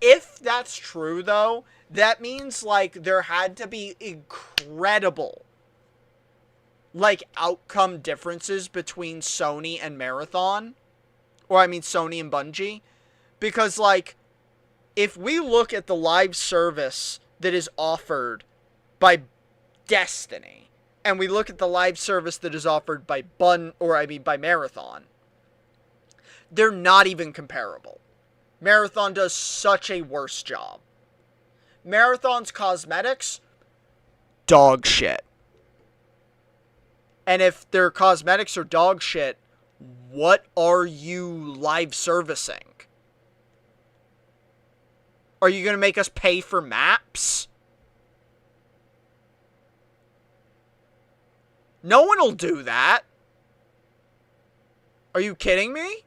If that's true, though, that means, there had to be incredible, outcome differences between Sony and Marathon. Or, I mean, Sony and Bungie. Because, if we look at the live service that is offered by Destiny, and we look at the live service that is offered by by Marathon, they're not even comparable. Marathon does such a worse job. Marathon's cosmetics, dog shit. And if their cosmetics are dog shit, what are you live servicing? Are you going to make us pay for maps? No one will do that. Are you kidding me?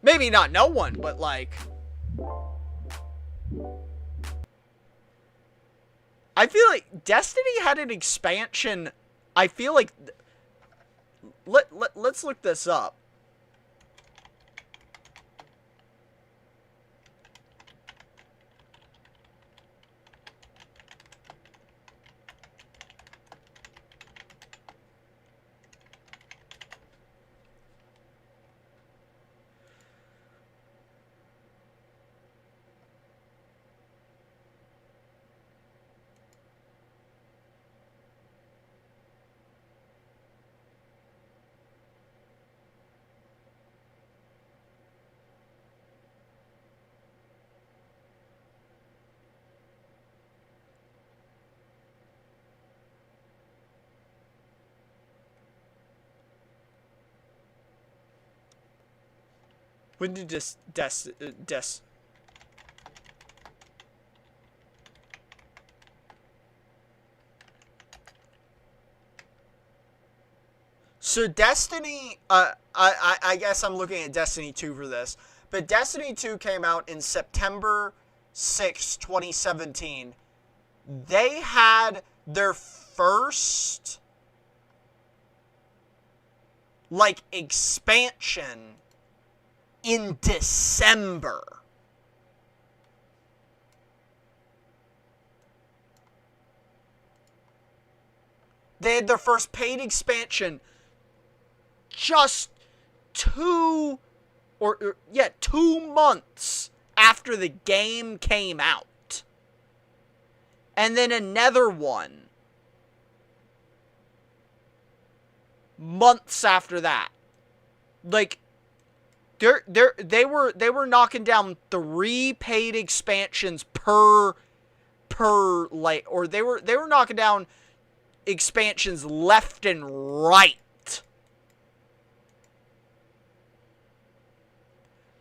Maybe not no one, but like... I feel like Destiny had an expansion. I feel like... Let's look this up. When did So Destiny, I guess I'm looking at Destiny 2 for this, but Destiny 2 came out in September 6, 2017. They had their first, like, expansion in December. They had their first paid expansion just 2 months after the game came out. And then another one months after that. Like, they were knocking down 3 paid expansions per like, or they were knocking down expansions left and right.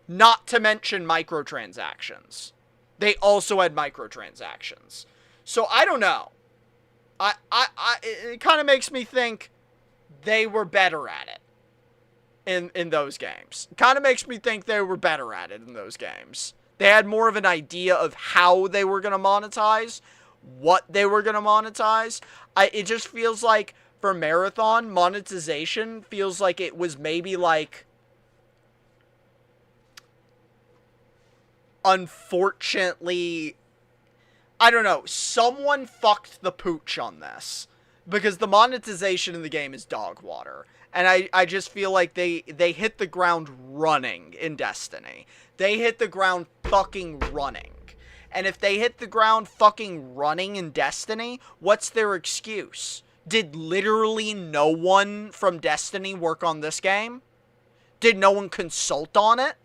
Not to mention microtransactions. They also had microtransactions. So I don't know. It kind of makes me think they were better at it in those games. Kind of makes me think they were better at it in those games. They had more of an idea of how they were going to monetize, what they were going to monetize. It just feels like for Marathon, monetization feels like it was maybe like, unfortunately, I don't know, someone fucked the pooch on this. Because the monetization in the game is dog water. And I just feel like they hit the ground running in Destiny. They hit the ground fucking running. And if they hit the ground fucking running in Destiny, what's their excuse? Did literally no one from Destiny work on this game? Did no one consult on it?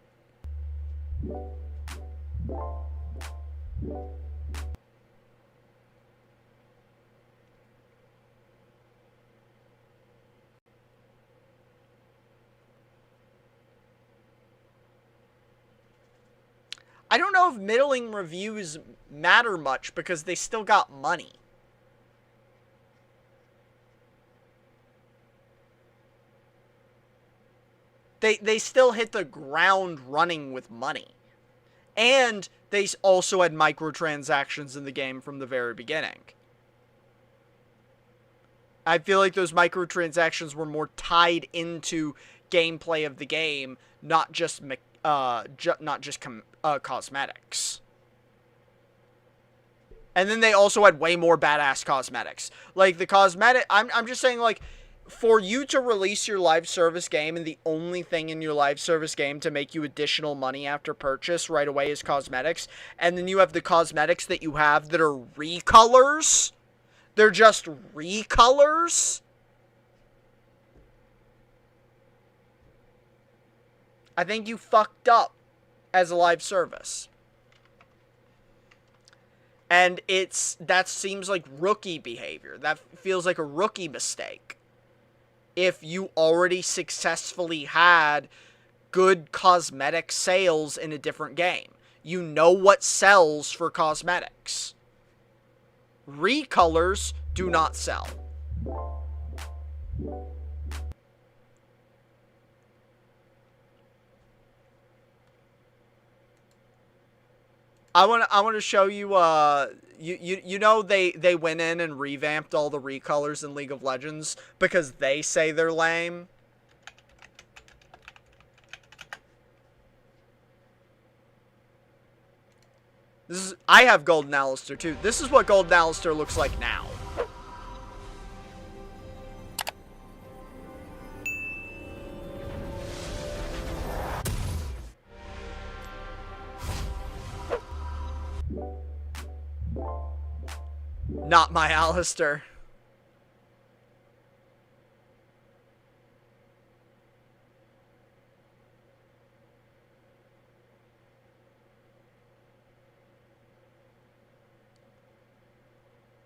I don't know if middling reviews matter much because they still got money. They still hit the ground running with money. And they also had microtransactions in the game from the very beginning. I feel like those microtransactions were more tied into gameplay of the game, not just cosmetics. And then they also had way more badass cosmetics. Like, the cosmetic... I'm just saying, like, for you to release your live service game and the only thing in your live service game to make you additional money after purchase right away is cosmetics, and then you have the cosmetics that you have that are recolors. They're just recolors. I think you fucked up as a live service. And that seems like rookie behavior. That feels like a rookie mistake. If you already successfully had good cosmetic sales in a different game. You know what sells for cosmetics. Recolors do not sell. I want to show you you know they went in and revamped all the recolors in League of Legends because they say they're lame. I have Golden Alistair too. This is what Golden Alistair looks like now. Not my Alistair.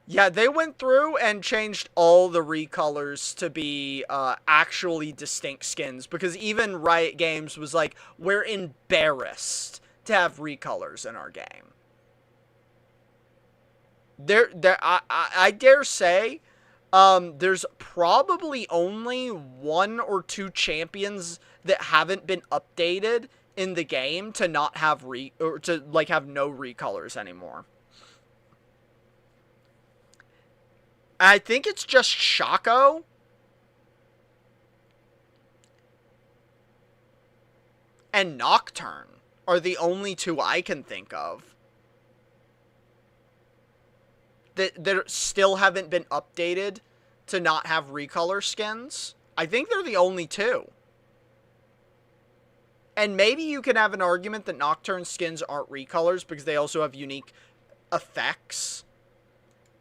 Yeah, they went through and changed all the recolors to be actually distinct skins, because even Riot Games was like, we're embarrassed to have recolors in our game. I dare say, there's probably only 1 or 2 champions that haven't been updated in the game to not have have no recolors anymore. I think it's just Shaco. And Nocturne are the only 2 I can think of that still haven't been updated to not have recolor skins. I think they're the only 2. And maybe you can have an argument that Nocturne skins aren't recolors because they also have unique effects.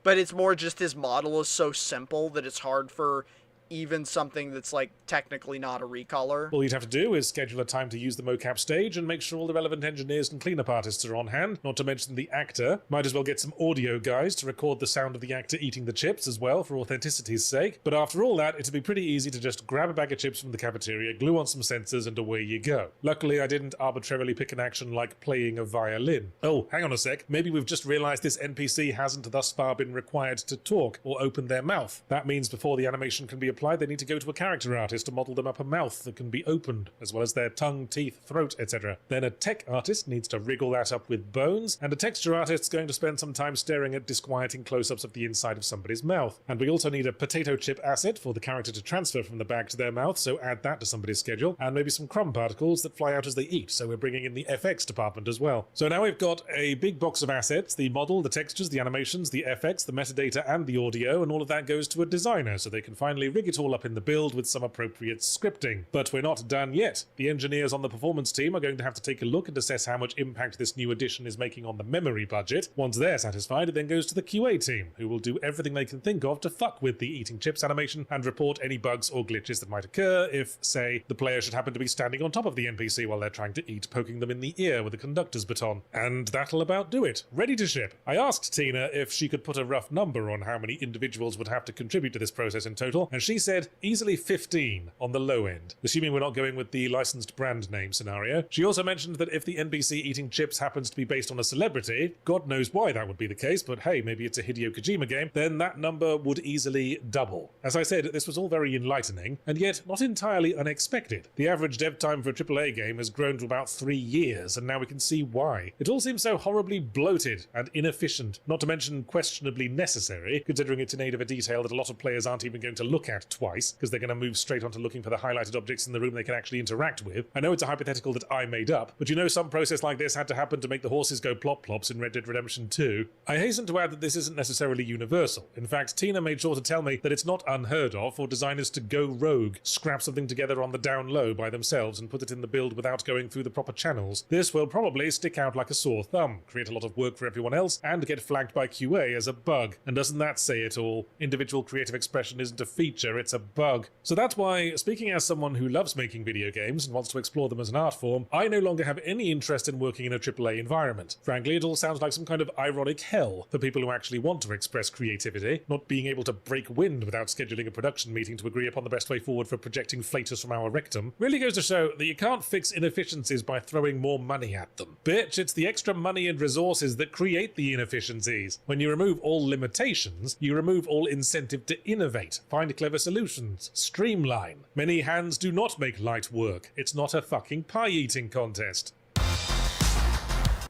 But it's more just his model is so simple that it's hard for even something that's, like, technically not a recolor. All you'd have to do is schedule a time to use the mocap stage and make sure all the relevant engineers and cleanup artists are on hand, not to mention the actor. Might as well get some audio guys to record the sound of the actor eating the chips as well, for authenticity's sake. But after all that, it'd be pretty easy to just grab a bag of chips from the cafeteria, glue on some sensors, and away you go. Luckily, I didn't arbitrarily pick an action like playing a violin. Oh, hang on a sec. Maybe we've just realized this NPC hasn't thus far been required to talk or open their mouth. That means before the animation can be applied, they need to go to a character artist to model them up a mouth that can be opened, as well as their tongue, teeth, throat, etc. Then a tech artist needs to wriggle that up with bones, and a texture artist's going to spend some time staring at disquieting close-ups of the inside of somebody's mouth. And we also need a potato chip asset for the character to transfer from the bag to their mouth, so add that to somebody's schedule, and maybe some crumb particles that fly out as they eat, so we're bringing in the FX department as well. So now we've got a big box of assets, the model, the textures, the animations, the FX, the metadata, and the audio, and all of that goes to a designer, so they can finally rig it all up in the build with some appropriate scripting. But we're not done yet. The engineers on the performance team are going to have to take a look and assess how much impact this new addition is making on the memory budget. Once they're satisfied, it then goes to the QA team, who will do everything they can think of to fuck with the eating chips animation and report any bugs or glitches that might occur if, say, the player should happen to be standing on top of the NPC while they're trying to eat, poking them in the ear with a conductor's baton. And that'll about do it. Ready to ship. I asked Tina if she could put a rough number on how many individuals would have to contribute to this process in total, and she said easily 15 on the low end, assuming we're not going with the licensed brand name scenario. She also mentioned that if the NPC eating chips happens to be based on a celebrity, God knows why that would be the case, but hey, maybe it's a Hideo Kojima game, then that number would easily double. As I said, this was all very enlightening, and yet not entirely unexpected. The average dev time for a AAA game has grown to about 3 years, and now we can see why. It all seems so horribly bloated and inefficient, not to mention questionably necessary, considering it's in aid of a detail that a lot of players aren't even going to look at twice, because they're going to move straight onto looking for the highlighted objects in the room they can actually interact with. I know it's a hypothetical that I made up, but you know some process like this had to happen to make the horses go plop-plops in Red Dead Redemption 2. I hasten to add that this isn't necessarily universal. In fact, Tina made sure to tell me that it's not unheard of for designers to go rogue, scrap something together on the down low by themselves and put it in the build without going through the proper channels. This will probably stick out like a sore thumb, create a lot of work for everyone else, and get flagged by QA as a bug. And doesn't that say it all? Individual creative expression isn't a feature, either, it's a bug. So that's why, speaking as someone who loves making video games and wants to explore them as an art form, I no longer have any interest in working in a AAA environment. Frankly, it all sounds like some kind of ironic hell for people who actually want to express creativity, not being able to break wind without scheduling a production meeting to agree upon the best way forward for projecting flatus from our rectum. Really goes to show that you can't fix inefficiencies by throwing more money at them. Bitch, it's the extra money and resources that create the inefficiencies. When you remove all limitations, you remove all incentive to innovate, find clever solutions, streamline. Many hands do not make light work. It's not a fucking pie-eating contest.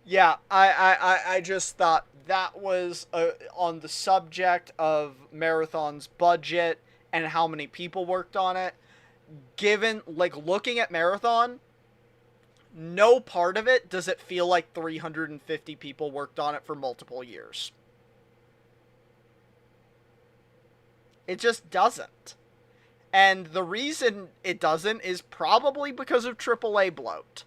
Yeah, I just thought that was on the subject of Marathon's budget and how many people worked on it. Given, like, looking at Marathon, no part of it does it feel like 350 people worked on it for multiple years. It just doesn't. And the reason it doesn't is probably because of AAA bloat.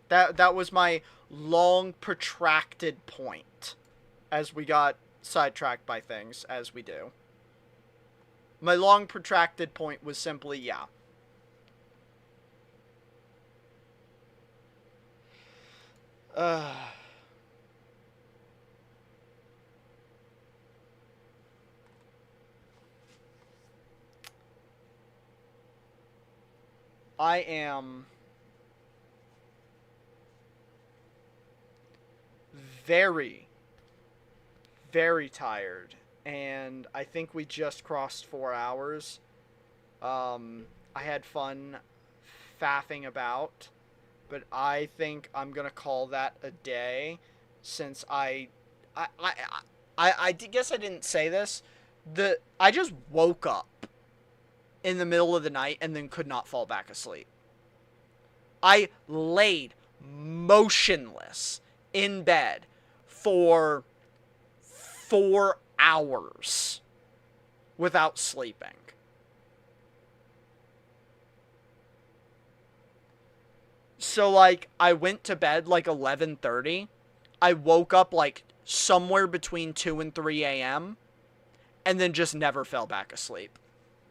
That was my long, protracted point, as we got sidetracked by things, as we do. My long, protracted point was simply, yeah. I am very, very tired, and I think we just crossed 4 hours. I had fun faffing about, but I think I'm gonna call that a day, since I guess I didn't say this. I just woke up in the middle of the night and then could not fall back asleep. I laid motionless in bed for 4 hours without sleeping. So, like, I went to bed like 11:30. I woke up like somewhere between 2 and 3 a.m. and then just never fell back asleep.